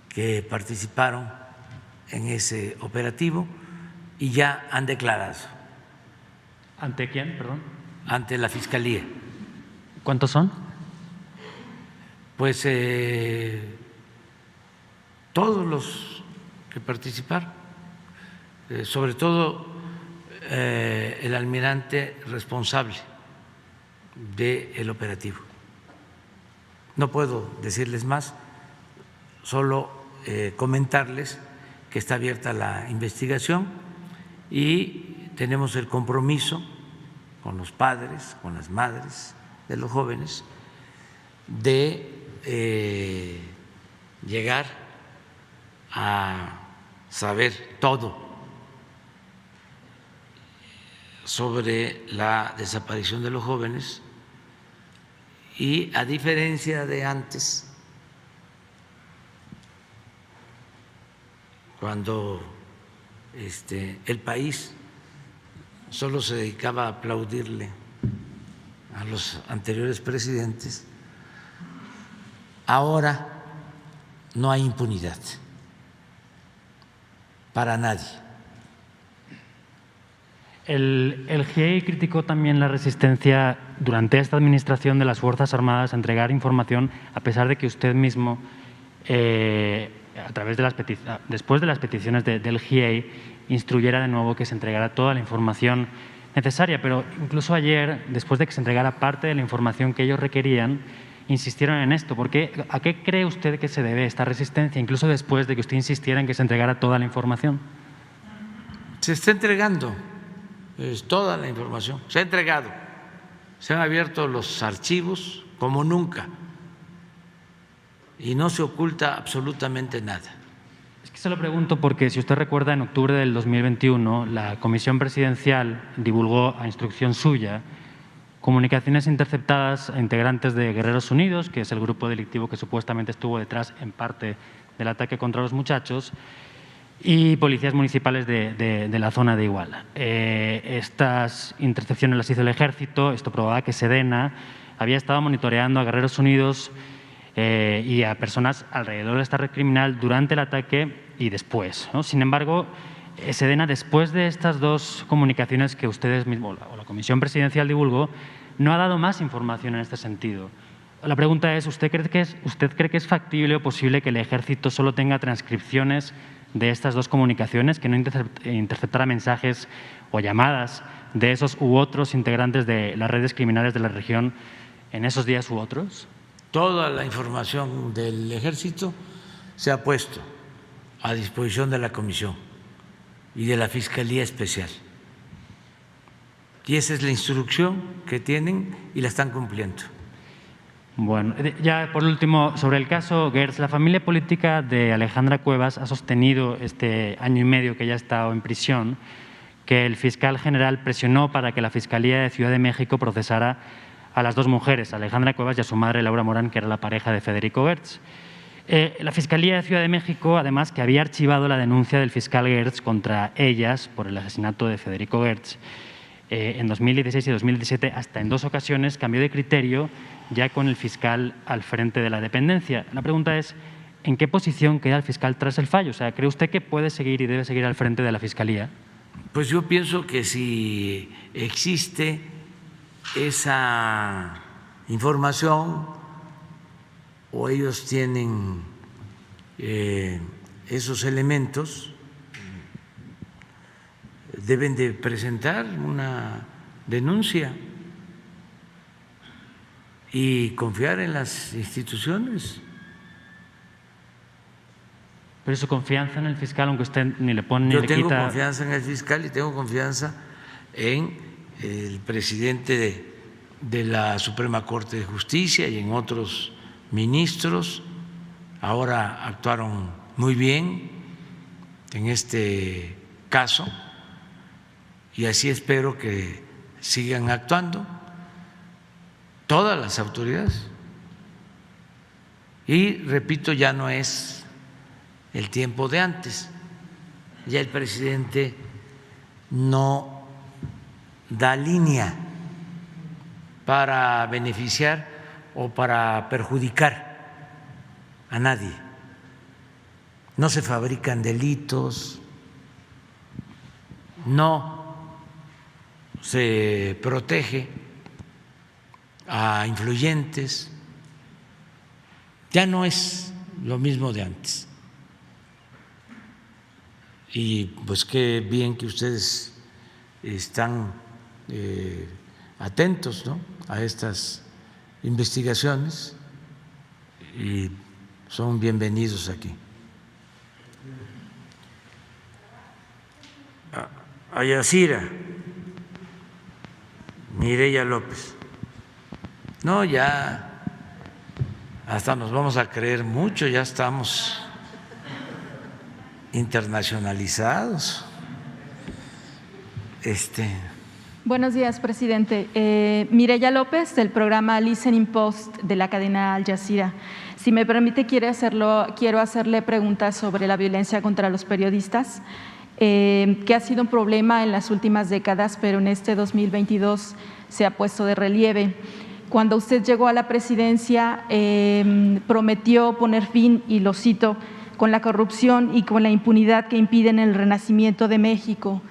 que participaron en ese operativo y ya han declarado. ¿Ante quién, perdón? Ante la Fiscalía. ¿Cuántos son? Pues todos los que participaron, sobre todo el almirante responsable del operativo. No puedo decirles más, solo comentarles que está abierta la investigación y tenemos el compromiso con los padres, con las madres de los jóvenes, de llegar a saber todo sobre la desaparición de los jóvenes y, a diferencia de antes, cuando el país solo se dedicaba a aplaudirle a los anteriores presidentes, ahora no hay impunidad para nadie. El GIEI criticó también la resistencia durante esta administración de las Fuerzas Armadas a entregar información, a pesar de que usted mismo, a través de después de las peticiones del GIEI, instruyera de nuevo que se entregara toda la información necesaria. Pero incluso ayer, después de que se entregara parte de la información que ellos requerían, insistieron en esto. ¿A qué cree usted que se debe esta resistencia, incluso después de que usted insistiera en que se entregara toda la información? Se está entregando toda la información, se ha entregado, se han abierto los archivos como nunca y no se oculta absolutamente nada. Es que se lo pregunto porque, si usted recuerda, en octubre del 2021 la Comisión Presidencial divulgó a instrucción suya comunicaciones interceptadas a integrantes de Guerreros Unidos, que es el grupo delictivo que supuestamente estuvo detrás en parte del ataque contra los muchachos, y policías municipales de la zona de Iguala. Estas intercepciones las hizo el Ejército. Esto probaba que Sedena había estado monitoreando a Guerreros Unidos y a personas alrededor de esta red criminal durante el ataque y después, ¿no? Sin embargo, Sedena, después de estas dos comunicaciones que ustedes mismos o la Comisión Presidencial divulgó, no ha dado más información en este sentido. La pregunta es, ¿usted cree que es factible o posible que el Ejército solo tenga transcripciones de estas dos comunicaciones, que no interceptara mensajes o llamadas de esos u otros integrantes de las redes criminales de la región en esos días u otros? Toda la información del Ejército se ha puesto a disposición de la Comisión y de la Fiscalía Especial. Y esa es la instrucción que tienen y la están cumpliendo. Bueno, ya por último, sobre el caso Gertz, la familia política de Alejandra Cuevas ha sostenido este año y medio que ya ha estado en prisión que el fiscal general presionó para que la Fiscalía de Ciudad de México procesara a las dos mujeres, Alejandra Cuevas y a su madre Laura Morán, que era la pareja de Federico Gertz. La Fiscalía de Ciudad de México, además, que había archivado la denuncia del fiscal Gertz contra ellas por el asesinato de Federico Gertz, en 2016 y 2017, hasta en dos ocasiones, cambió de criterio ya con el fiscal al frente de la dependencia. La pregunta es, ¿en qué posición queda el fiscal tras el fallo? O sea, ¿cree usted que puede seguir y debe seguir al frente de la Fiscalía? Pues yo pienso que si existe esa información o ellos tienen esos elementos, deben de presentar una denuncia y confiar en las instituciones. Pero su confianza en el fiscal, aunque usted ni le pone ni le quita… Yo tengo confianza en el fiscal y tengo confianza en el presidente de la Suprema Corte de Justicia y en otros ministros. Ahora actuaron muy bien en este caso y así espero que sigan actuando todas las autoridades. Y repito, ya no es el tiempo de antes, ya el presidente no da línea para beneficiar o para perjudicar a nadie. No se fabrican delitos, no se protege a influyentes, ya no es lo mismo de antes. Y pues qué bien que ustedes están atentos, ¿no?, a estas investigaciones y son bienvenidos aquí. A Yacira Mireya López. No, ya hasta nos vamos a creer mucho, ya estamos internacionalizados. Buenos días, presidente. Mireya López, del programa Listening Post de la cadena Al Jazeera. Si me permite, quiero hacerle preguntas sobre la violencia contra los periodistas, que ha sido un problema en las últimas décadas, pero en este 2022 se ha puesto de relieve. Cuando usted llegó a la presidencia, prometió poner fin, y lo cito, con la corrupción y con la impunidad que impiden el renacimiento de México.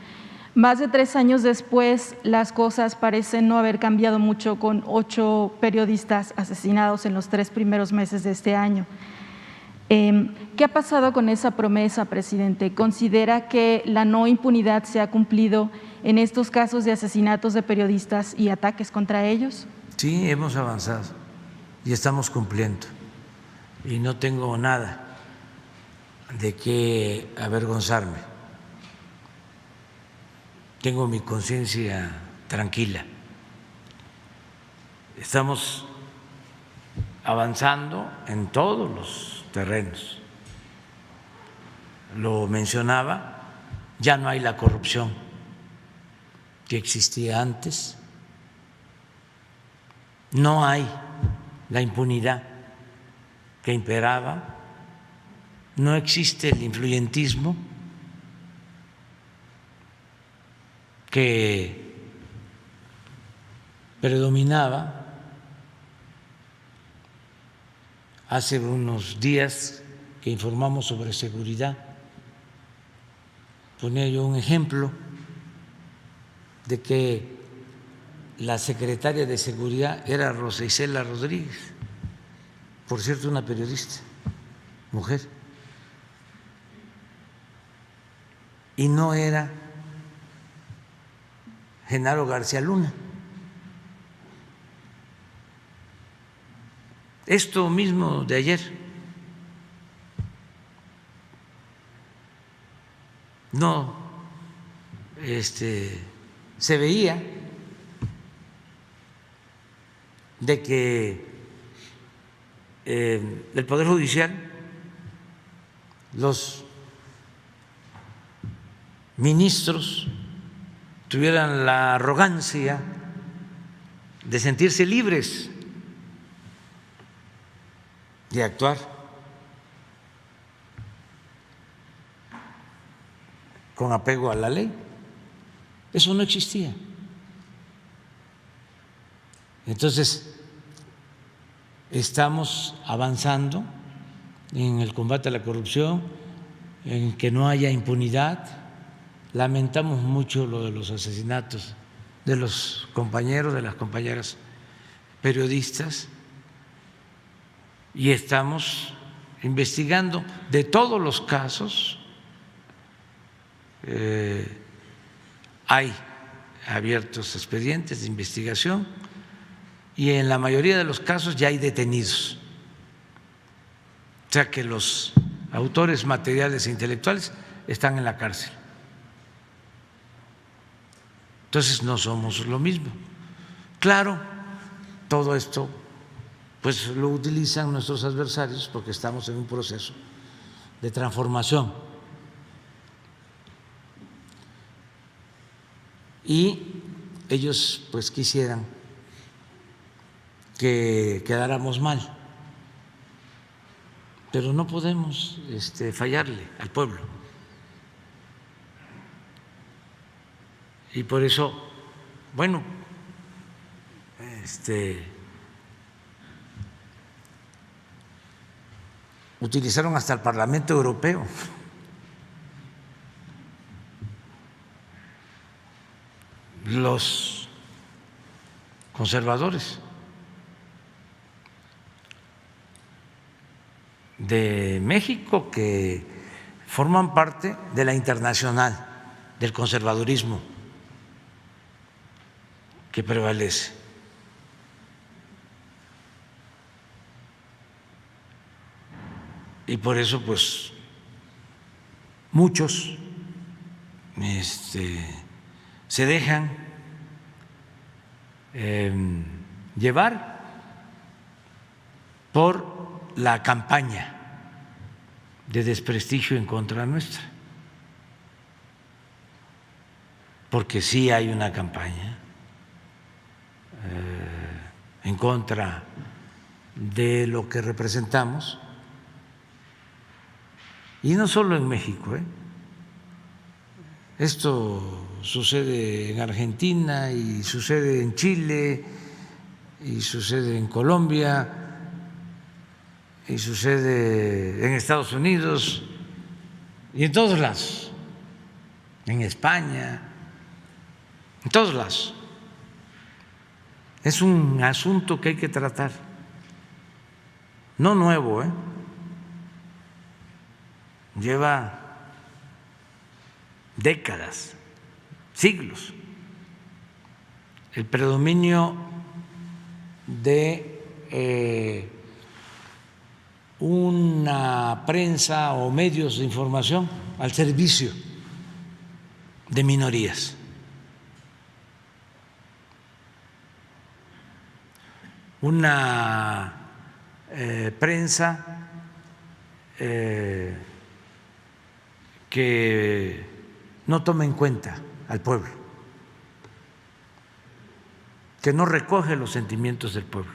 Más de 3 años después, las cosas parecen no haber cambiado mucho, con 8 periodistas asesinados en los 3 primeros meses de este año. ¿Qué ha pasado con esa promesa, presidente? ¿Considera que la no impunidad se ha cumplido en estos casos de asesinatos de periodistas y ataques contra ellos? Sí, hemos avanzado y estamos cumpliendo. Y no tengo nada de qué avergonzarme. Tengo mi conciencia tranquila. Estamos avanzando en todos los terrenos. Lo mencionaba, ya no hay la corrupción que existía antes, no hay la impunidad que imperaba, no existe el influyentismo que predominaba hace unos días que informamos sobre seguridad. Ponía yo un ejemplo de que la secretaria de Seguridad era Rosa Isela Rodríguez, por cierto, una periodista, mujer, y no era Genaro García Luna. Esto mismo de ayer, no se veía de que el Poder Judicial, los ministros tuvieran la arrogancia de sentirse libres de actuar con apego a la ley. Eso no existía. Entonces, estamos avanzando en el combate a la corrupción, en que no haya impunidad. Lamentamos mucho lo de los asesinatos de los compañeros, de las compañeras periodistas, y estamos investigando de todos los casos. Hay abiertos expedientes de investigación y en la mayoría de los casos ya hay detenidos. O sea que los autores materiales e intelectuales están en la cárcel. Entonces no somos lo mismo. Claro, todo esto pues lo utilizan nuestros adversarios porque estamos en un proceso de transformación. Y ellos pues quisieran que quedáramos mal, pero no podemos fallarle al pueblo. Y por eso, bueno, utilizaron hasta el Parlamento Europeo. Los conservadores de México, que forman parte de la internacional del conservadurismo que prevalece. Y por eso pues muchos se dejan llevar por la campaña de desprestigio en contra nuestra, porque sí hay una campaña en contra de lo que representamos. Y no solo en México, Esto sucede en Argentina y sucede en Chile y sucede en Colombia y sucede en Estados Unidos y en todos lados, en España, en todos lados. Es un asunto que hay que tratar, no nuevo, lleva décadas, siglos, el predominio de una prensa o medios de información al servicio de minorías. Una prensa que no toma en cuenta al pueblo, que no recoge los sentimientos del pueblo,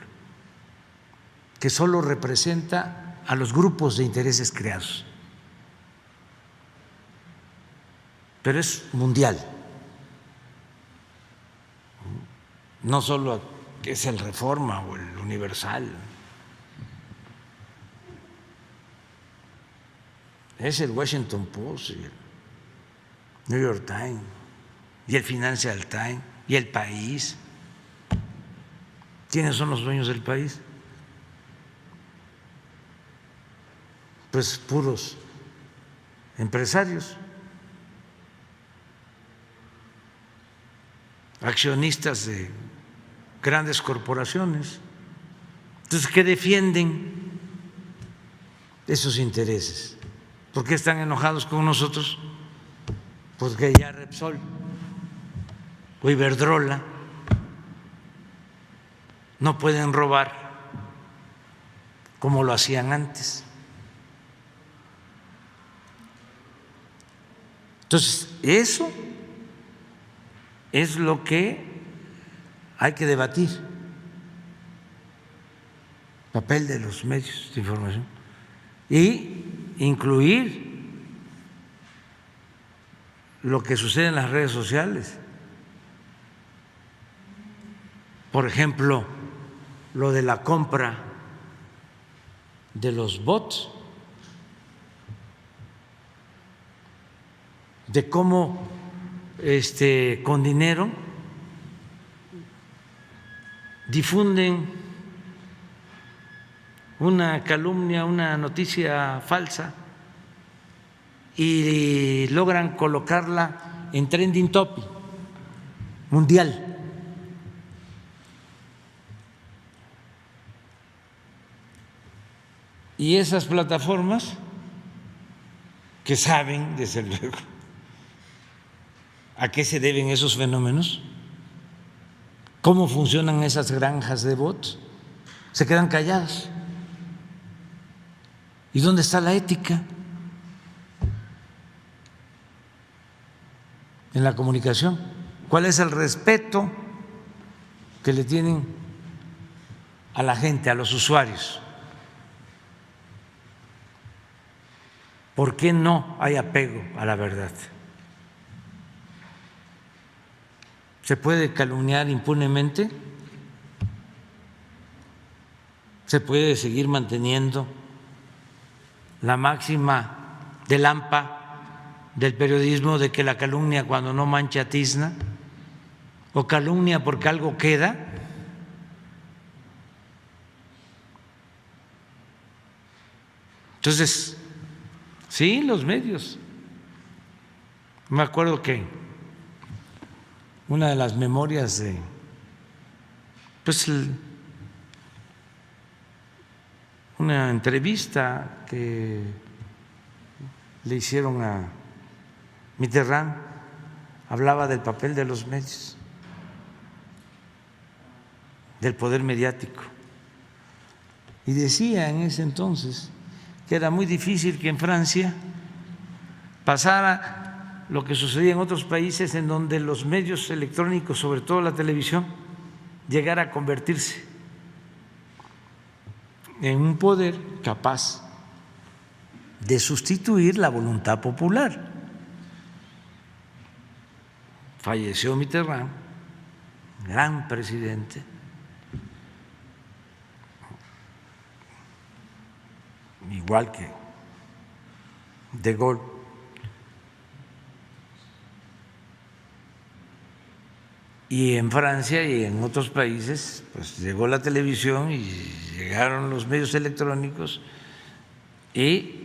que solo representa a los grupos de intereses creados. Pero es mundial, no solo es el Reforma o el Universal, es el Washington Post, y el New York Times y el Financial Times y el País. ¿Quiénes son los dueños del país? Pues puros empresarios, accionistas de grandes corporaciones. Entonces, ¿qué defienden esos intereses? ¿Por qué están enojados con nosotros? Porque ya Repsol o Iberdrola no pueden robar como lo hacían antes. Entonces, eso es lo que hay que debatir, papel de los medios de información, y incluir lo que sucede en las redes sociales. Por ejemplo, lo de la compra de los bots, de cómo con dinero difunden una calumnia, una noticia falsa y logran colocarla en trending topic mundial. Y esas plataformas que saben, desde luego, a qué se deben esos fenómenos, cómo funcionan esas granjas de bots, se quedan calladas. ¿Y dónde está la ética en la comunicación? ¿Cuál es el respeto que le tienen a la gente, a los usuarios? ¿Por qué no hay apego a la verdad? ¿Se puede calumniar impunemente? ¿Se puede seguir manteniendo la máxima del AMPA, del periodismo, de que la calumnia cuando no mancha tizna, o calumnia porque algo queda? Entonces, sí, los medios. Me acuerdo que una de las memorias de, pues, una entrevista que le hicieron a Mitterrand hablaba del papel de los medios, del poder mediático, y decía en ese entonces que era muy difícil que en Francia pasara lo que sucedía en otros países en donde los medios electrónicos, sobre todo la televisión, llegara a convertirse en un poder capaz de sustituir la voluntad popular. Falleció Mitterrand, gran presidente, igual que De Gaulle. Y en Francia y en otros países, pues llegó la televisión y llegaron los medios electrónicos y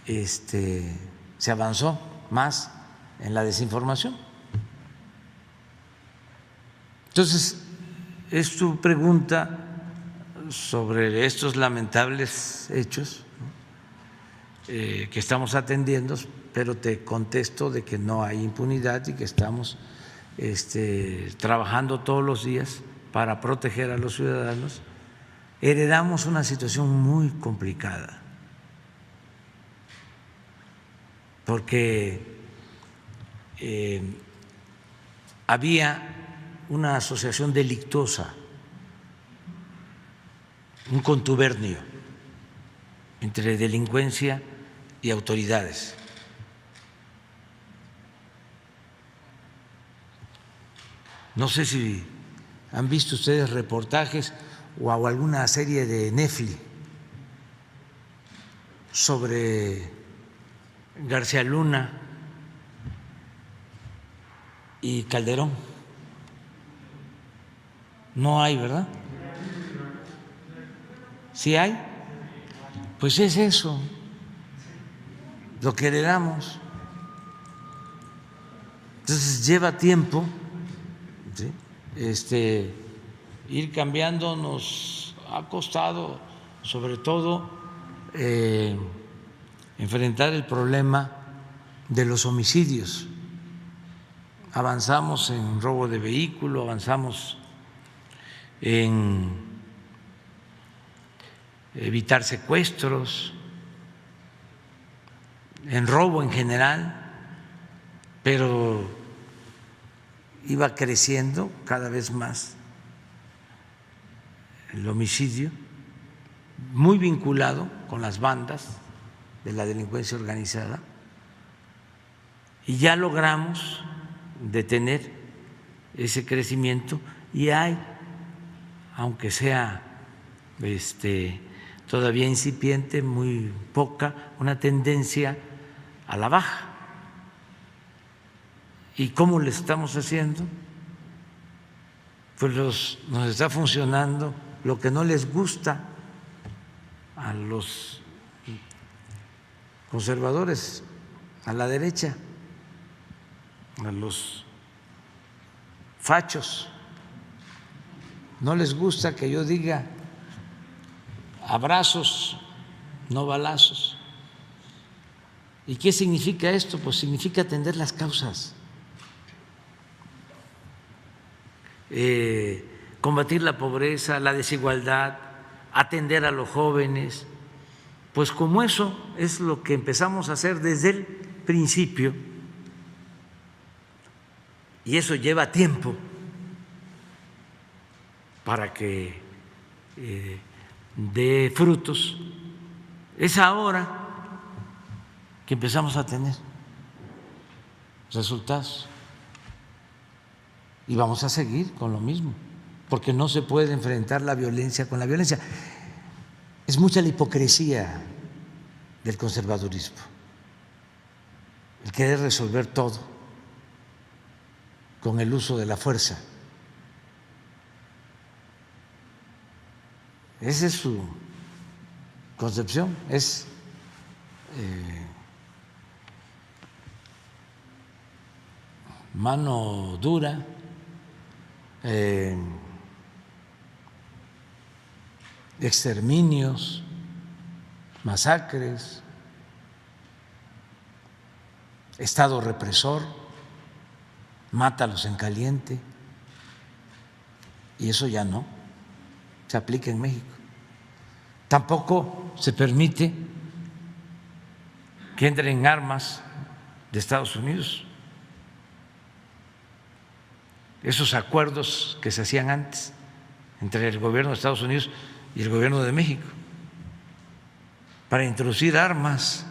se avanzó más en la desinformación. Entonces, es tu pregunta sobre estos lamentables hechos que estamos atendiendo, pero te contesto de que no hay impunidad y que estamos trabajando todos los días para proteger a los ciudadanos. Heredamos una situación muy complicada porque había una asociación delictuosa, un contubernio entre delincuencia y autoridades. No sé si han visto ustedes reportajes o alguna serie de Netflix sobre García Luna y Calderón. No hay, ¿verdad? ¿Sí hay? Pues es eso lo que heredamos. Entonces lleva tiempo, ¿sí? Ir cambiando. Nos ha costado sobre todo enfrentar el problema de los homicidios. Avanzamos en robo de vehículo, avanzamos en evitar secuestros, en robo en general, pero iba creciendo cada vez más el homicidio, muy vinculado con las bandas de la delincuencia organizada, y ya logramos detener ese crecimiento y hay, aunque sea todavía incipiente, muy poca, una tendencia a la baja. ¿Y cómo le estamos haciendo? Pues nos está funcionando lo que no les gusta a los conservadores, a la derecha, a los fachos. No les gusta que yo diga abrazos, no balazos. ¿Y qué significa esto? Pues significa atender las causas, combatir la pobreza, la desigualdad, atender a los jóvenes. Pues como eso es lo que empezamos a hacer desde el principio, y eso lleva tiempo para que dé frutos, es ahora que empezamos a tener resultados. Y vamos a seguir con lo mismo, porque no se puede enfrentar la violencia con la violencia. Es mucha la hipocresía del conservadurismo, el querer resolver todo con el uso de la fuerza. Esa es su concepción, es mano dura, exterminios, masacres, Estado represor, mátalos en caliente, y eso ya no se aplica en México. Tampoco se permite que entren armas de Estados Unidos. Esos acuerdos que se hacían antes entre el gobierno de Estados Unidos y el gobierno de México para introducir armas.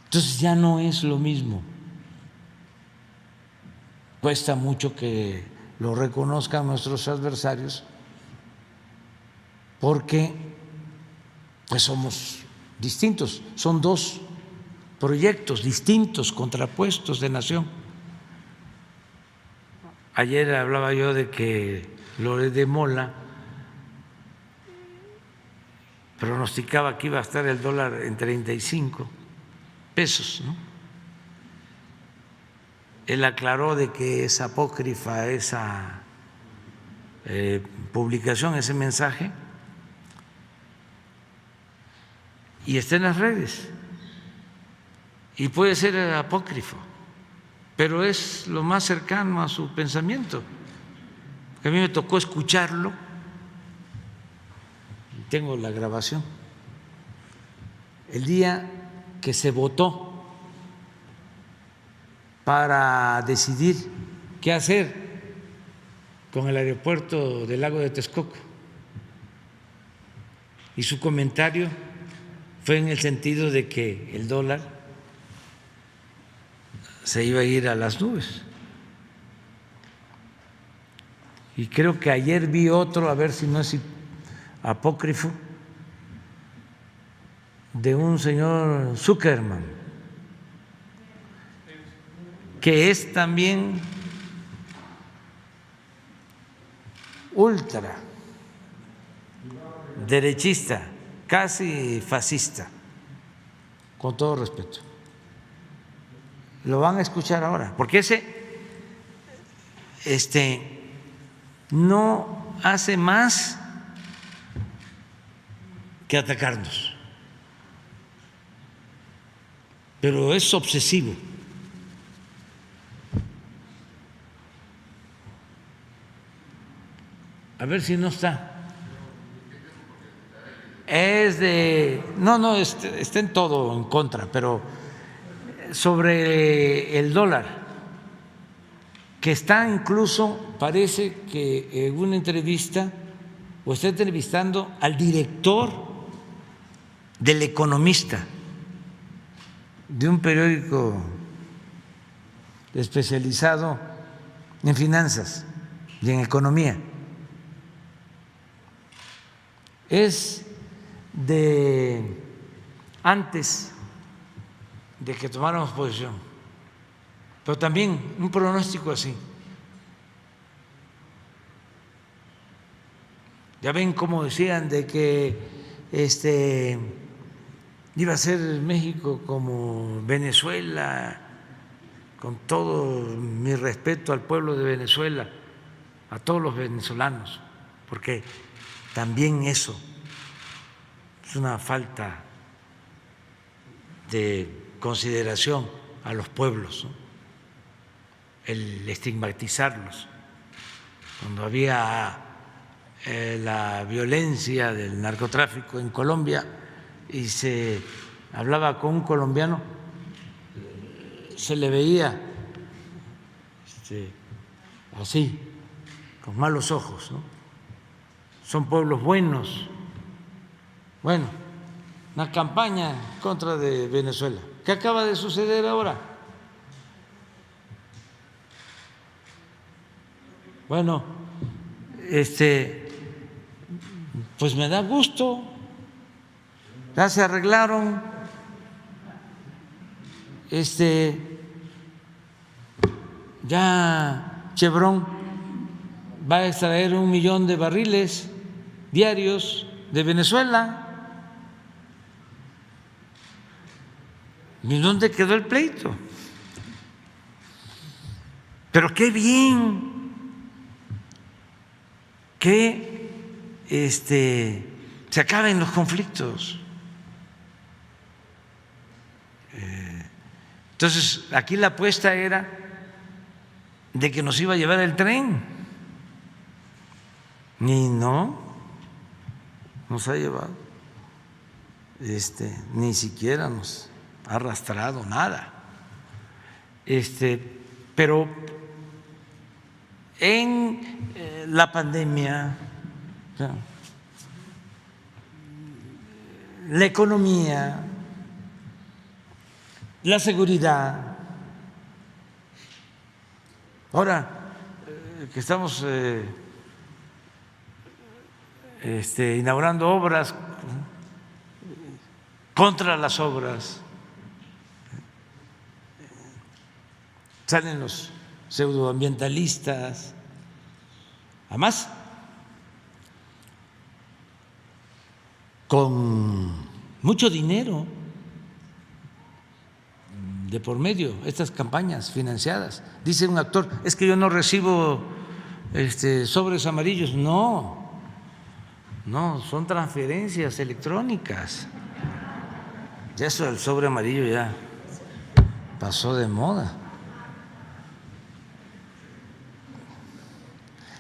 Entonces ya no es lo mismo. Cuesta mucho que lo reconozcan nuestros adversarios porque pues somos distintos, son dos proyectos distintos, contrapuestos de nación. Ayer hablaba yo de que Loret de Mola pronosticaba que iba a estar el dólar en 35 pesos, ¿no? Él aclaró de que es apócrifa esa publicación, ese mensaje, y está en las redes. Y puede ser apócrifo, pero es lo más cercano a su pensamiento. A mí me tocó escucharlo, tengo la grabación, el día que se votó para decidir qué hacer con el aeropuerto del Lago de Texcoco. Y su comentario fue en el sentido de que el dólar se iba a ir a las nubes. Y creo que ayer vi otro, a ver si no es apócrifo, de un señor Zuckerman, que es también ultra derechista, casi fascista, con todo respeto. Lo van a escuchar ahora, porque ese no hace más que atacarnos, pero es obsesivo. A ver si no está. Es de… No, está en todo en contra, pero sobre el dólar, que está incluso, parece que en una entrevista, o está entrevistando al director del Economista, de un periódico especializado en finanzas y en economía. Es de antes de que tomáramos posición, pero también un pronóstico así. Ya ven cómo decían de que iba a ser México como Venezuela, con todo mi respeto al pueblo de Venezuela, a todos los venezolanos, porque también eso es una falta de consideración a los pueblos, ¿no? El estigmatizarlos. Cuando había la violencia del narcotráfico en Colombia y se hablaba con un colombiano, se le veía así, con malos ojos, ¿no? Son pueblos buenos. Bueno, una campaña en contra de Venezuela. ¿Qué acaba de suceder ahora? Bueno, pues me da gusto. Ya se arreglaron. Ya Chevron va a extraer 1 millón de barriles diarios de Venezuela. ¿Y dónde quedó el pleito? Pero qué bien que se acaben los conflictos. Entonces, aquí la apuesta era de que nos iba a llevar el tren. Y no nos ha llevado. Ni siquiera nos ha arrastrado nada. Pero en la pandemia, O sea, la economía, la seguridad. Ahora que estamos inaugurando obras contra las obras, salen los pseudoambientalistas, además con mucho dinero de por medio, estas campañas financiadas. Dice un actor, es que yo no recibo sobres amarillos. No, son transferencias electrónicas. Ya eso del sobre amarillo ya pasó de moda.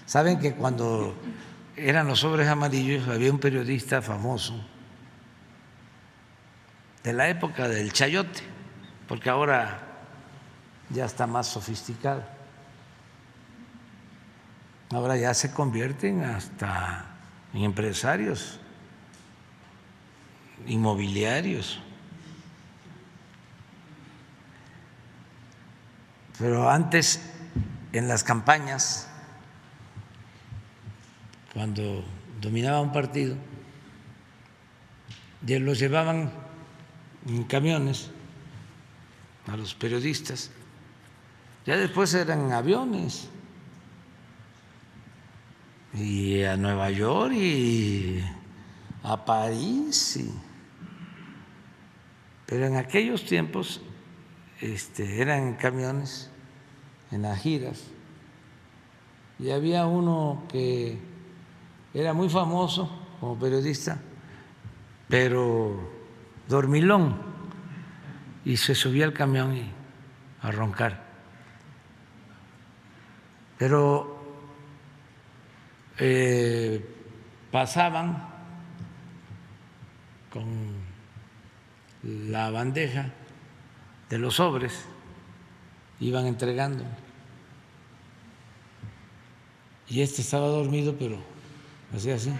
Saben que cuando eran los sobres amarillos había un periodista famoso de la época del chayote, porque ahora ya está más sofisticado. Ahora ya se convierten hasta en empresarios inmobiliarios. Pero antes, en las campañas, cuando dominaba un partido, los llevaban en camiones a los periodistas, ya después eran aviones, y a Nueva York y a París, pero en aquellos tiempos eran en camiones, en las giras, y había uno que era muy famoso como periodista, pero dormilón, y se subía al camión y a roncar. Pero pasaban con la bandeja de los sobres, iban entregando, y estaba dormido, pero hacía así,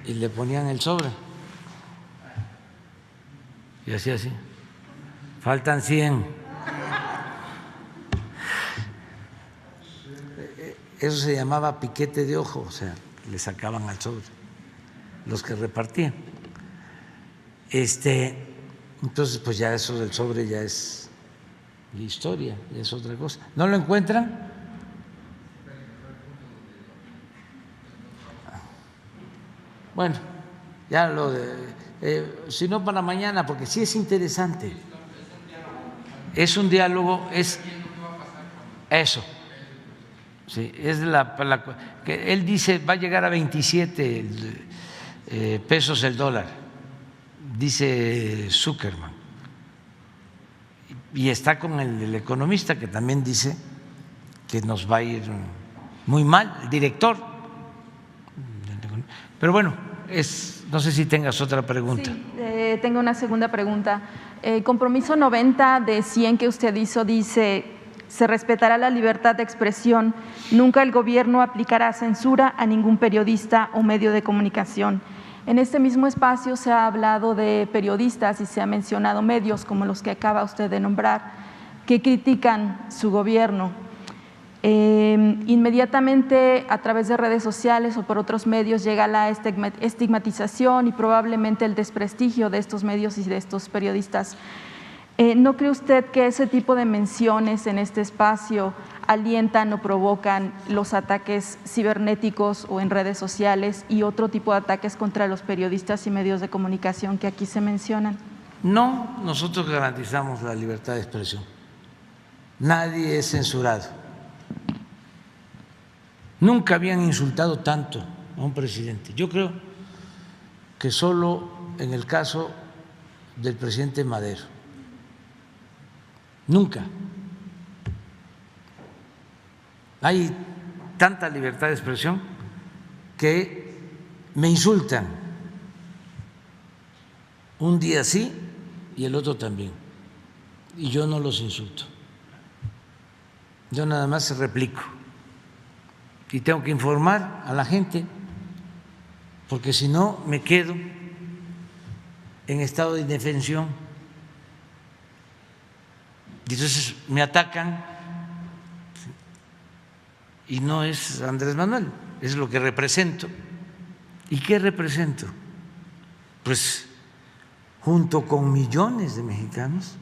y le ponían el sobre y hacía así, faltan 100. Eso se llamaba piquete de ojo, o sea, le sacaban al sobre los que repartían. Entonces, pues ya eso del sobre ya es historia, ya es otra cosa. ¿No lo encuentran? Bueno, ya lo si no para mañana, porque sí es interesante. Es un diálogo, es eso. Sí, es que él dice va a llegar a 27 pesos el dólar, dice Zuckerman, y está con el economista que también dice que nos va a ir muy mal, el director. Pero bueno, no sé si tengas otra pregunta. Sí, tengo una segunda pregunta. Compromiso 90 de 100 que usted hizo dice: se respetará la libertad de expresión, nunca el gobierno aplicará censura a ningún periodista o medio de comunicación. En este mismo espacio se ha hablado de periodistas y se ha mencionado medios como los que acaba usted de nombrar, que critican su gobierno. Inmediatamente a través de redes sociales o por otros medios llega la estigmatización y probablemente el desprestigio de estos medios y de estos periodistas. ¿No cree usted que ese tipo de menciones en este espacio alientan o provocan los ataques cibernéticos o en redes sociales y otro tipo de ataques contra los periodistas y medios de comunicación que aquí se mencionan? No, nosotros garantizamos la libertad de expresión. Nadie es censurado. Nunca habían insultado tanto a un presidente. Yo creo que solo en el caso del presidente Madero. Nunca. Hay tanta libertad de expresión que me insultan un día sí y el otro también, y yo no los insulto, yo nada más replico y tengo que informar a la gente, porque si no me quedo en estado de indefensión. Y entonces me atacan y no es Andrés Manuel, es lo que represento. ¿Y qué represento? Pues junto con millones de mexicanos,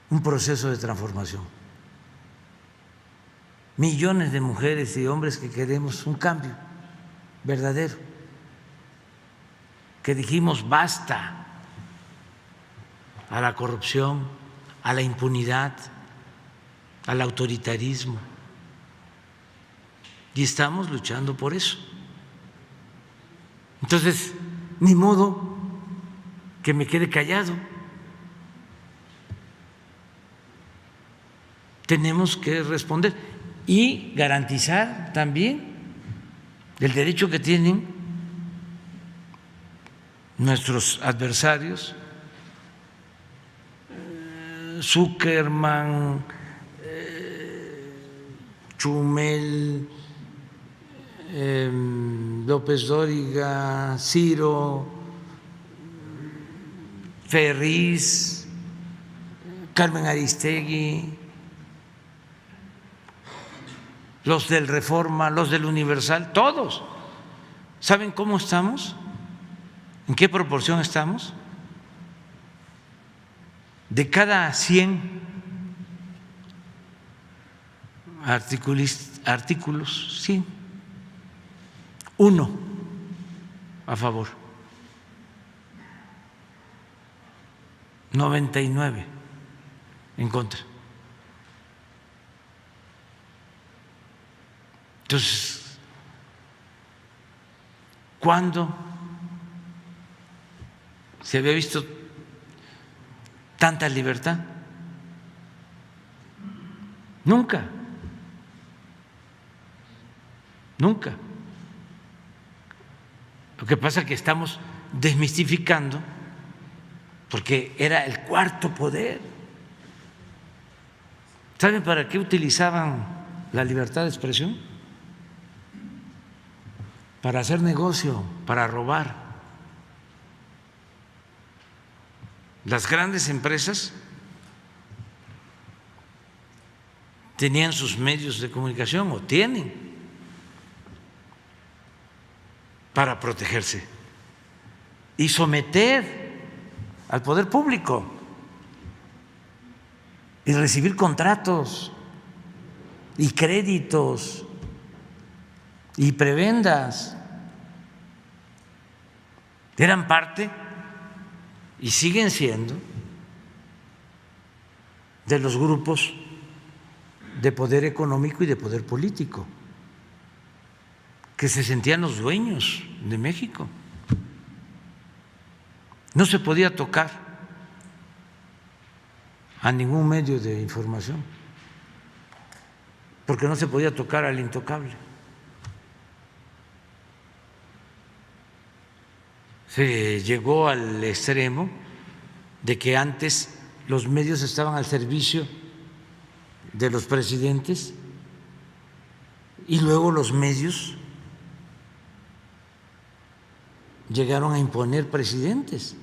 un proceso de transformación. Millones de mujeres y hombres que queremos un cambio verdadero, que dijimos basta a la corrupción, a la impunidad, al autoritarismo. Y estamos luchando por eso. Entonces, ni modo que me quede callado. Tenemos que responder y garantizar también el derecho que tienen nuestros adversarios, Zuckerman, Chumel, López Dóriga, Ciro, Ferriz, Carmen Aristegui, los del Reforma, los del Universal, todos. ¿Saben cómo estamos? ¿En qué proporción estamos? De cada 100 artículos, 100, uno a favor, 99 en contra. Entonces, ¿cuándo se había visto tanta libertad? Nunca, nunca. Lo que pasa es que estamos desmistificando, porque era el cuarto poder. ¿Saben para qué utilizaban la libertad de expresión? Para hacer negocio, para robar. Las grandes empresas tenían sus medios de comunicación, o tienen, para protegerse y someter al poder público y recibir contratos y créditos y prebendas. Eran parte y siguen siendo de los grupos de poder económico y de poder político, que se sentían los dueños de México. No se podía tocar a ningún medio de información, porque no se podía tocar al intocable. Se llegó al extremo de que antes los medios estaban al servicio de los presidentes y luego los medios llegaron a imponer presidentes.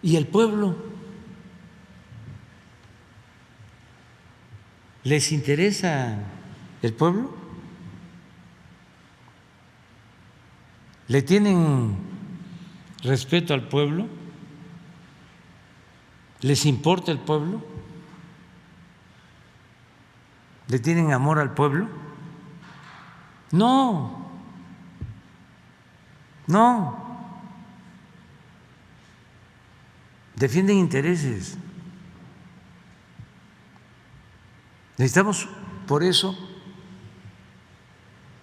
¿Y el pueblo? ¿Les interesa el pueblo? ¿Le tienen respeto al pueblo? ¿Les importa el pueblo? ¿Le tienen amor al pueblo? No, no. Defienden intereses. Necesitamos, por eso,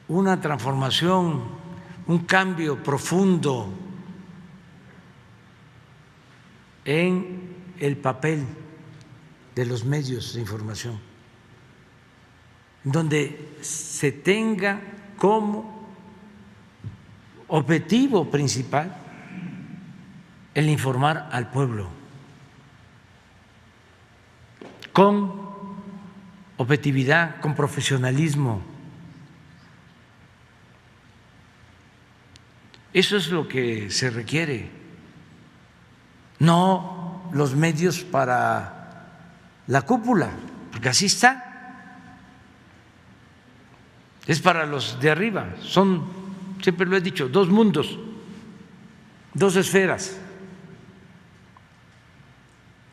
una transformación, un cambio profundo en el papel de los medios de información, donde se tenga como objetivo principal el informar al pueblo con objetividad, con profesionalismo. Eso es lo que se requiere, no los medios para la cúpula, porque así está. Es para los de arriba, son, siempre lo he dicho, dos mundos, dos esferas.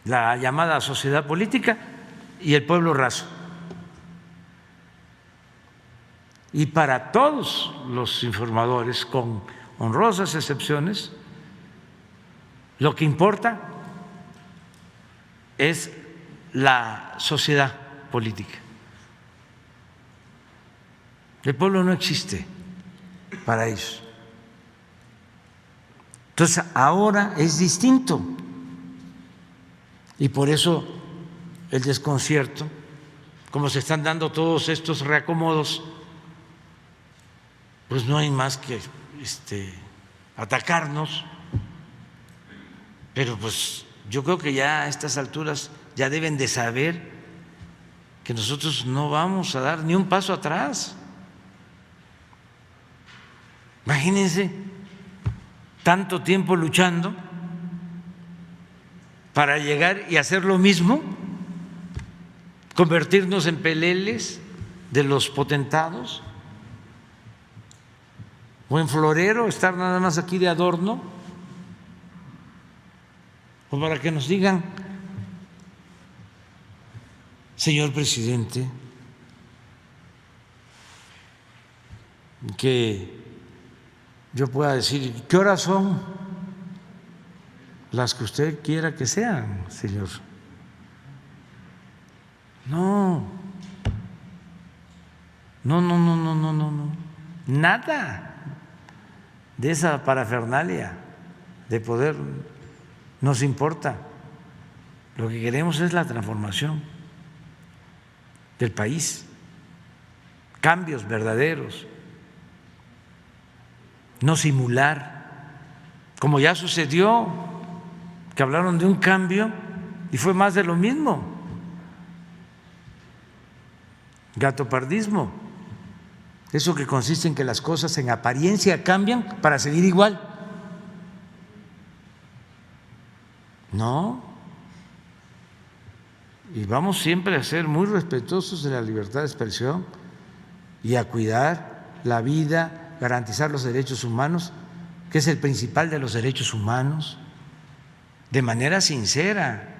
La llamada sociedad política y el pueblo raso. Y para todos los informadores, con honrosas excepciones, lo que importa es la sociedad política. El pueblo no existe para ellos. Entonces, ahora es distinto. Y por eso el desconcierto, como se están dando todos estos reacomodos, pues no hay más que atacarnos, pero pues yo creo que ya a estas alturas ya deben de saber que nosotros no vamos a dar ni un paso atrás. Imagínense tanto tiempo luchando para llegar y hacer lo mismo, convertirnos en peleles de los potentados, o en florero, estar nada más aquí de adorno, o para que nos digan, señor presidente, que yo pueda decir, ¿qué horas son? Las que usted quiera que sean, señor. No, nada de esa parafernalia de poder nos importa. Lo que queremos es la transformación del país, cambios verdaderos, no simular, como ya sucedió, que hablaron de un cambio y fue más de lo mismo, gatopardismo, eso que consiste en que las cosas en apariencia cambian para seguir igual. No, y vamos siempre a ser muy respetuosos de la libertad de expresión y a cuidar la vida, garantizar los derechos humanos, que es el principal de los derechos humanos, de manera sincera,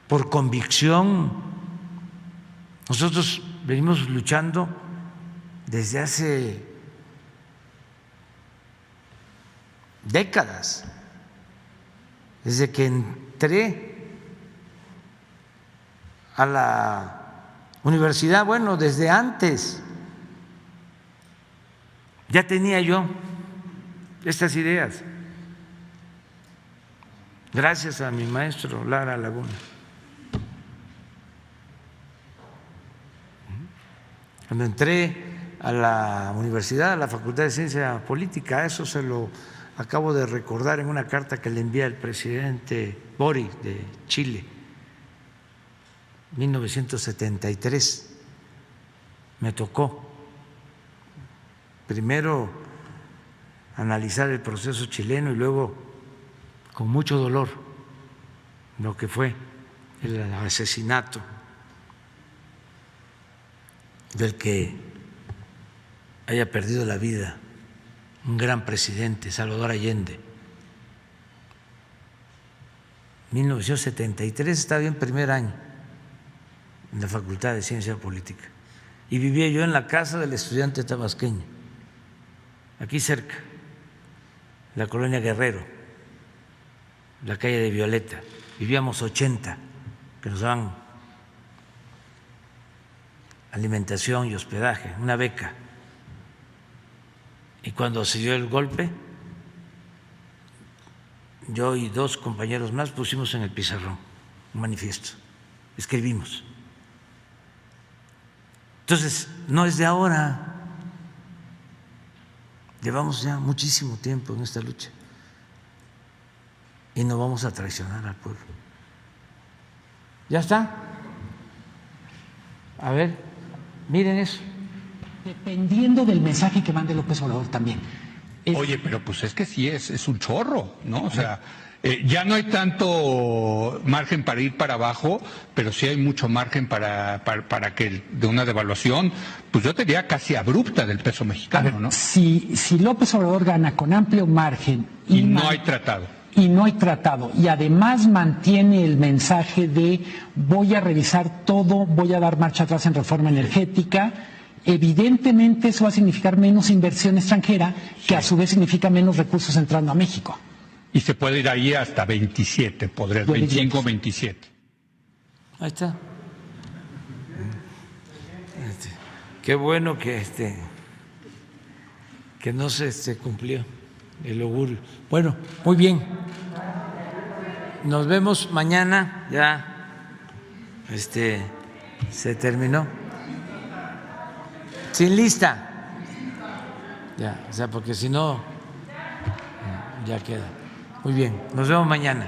por convicción. Nosotros venimos luchando desde hace décadas, desde que entré a la universidad, bueno, desde antes ya tenía yo estas ideas, gracias a mi maestro Lara Laguna. Cuando entré a la universidad, a la Facultad de Ciencia Política, eso se lo acabo de recordar en una carta que le envié al presidente Boric de Chile, 1973. Me tocó primero analizar el proceso chileno y luego, con mucho dolor, lo que fue el asesinato del que haya perdido la vida un gran presidente, Salvador Allende. 1973, estaba yo en primer año en la Facultad de Ciencia Política y vivía yo en la casa del estudiante tabasqueño, aquí cerca, la colonia Guerrero, la calle de Violeta. Vivíamos 80 que nos daban alimentación y hospedaje, una beca. Y cuando se dio el golpe, yo y dos compañeros más pusimos en el pizarrón un manifiesto, escribimos. Entonces, no es de ahora, llevamos ya muchísimo tiempo en esta lucha y no vamos a traicionar al pueblo. ¿Ya está? A ver, miren eso. Dependiendo del mensaje que mande López Obrador también. Oye, pero pues es que sí es un chorro, ¿no? O sea, ya no hay tanto margen para ir para abajo, pero sí hay mucho margen para que de una devaluación, pues yo te diría casi abrupta del peso mexicano, ¿no? Si López Obrador gana con amplio margen y no hay tratado. Y no hay tratado, y además mantiene el mensaje de voy a revisar todo, voy a dar marcha atrás en reforma energética, evidentemente eso va a significar menos inversión extranjera, que a su vez significa menos recursos entrando a México. Y se puede ir ahí hasta 27, 25, 27. Ahí está. Qué bueno que no se cumplió el augurio. Bueno, muy bien. Nos vemos mañana. Ya se terminó. Sin lista. Ya, o sea, porque si no, ya queda. Muy bien, nos vemos mañana.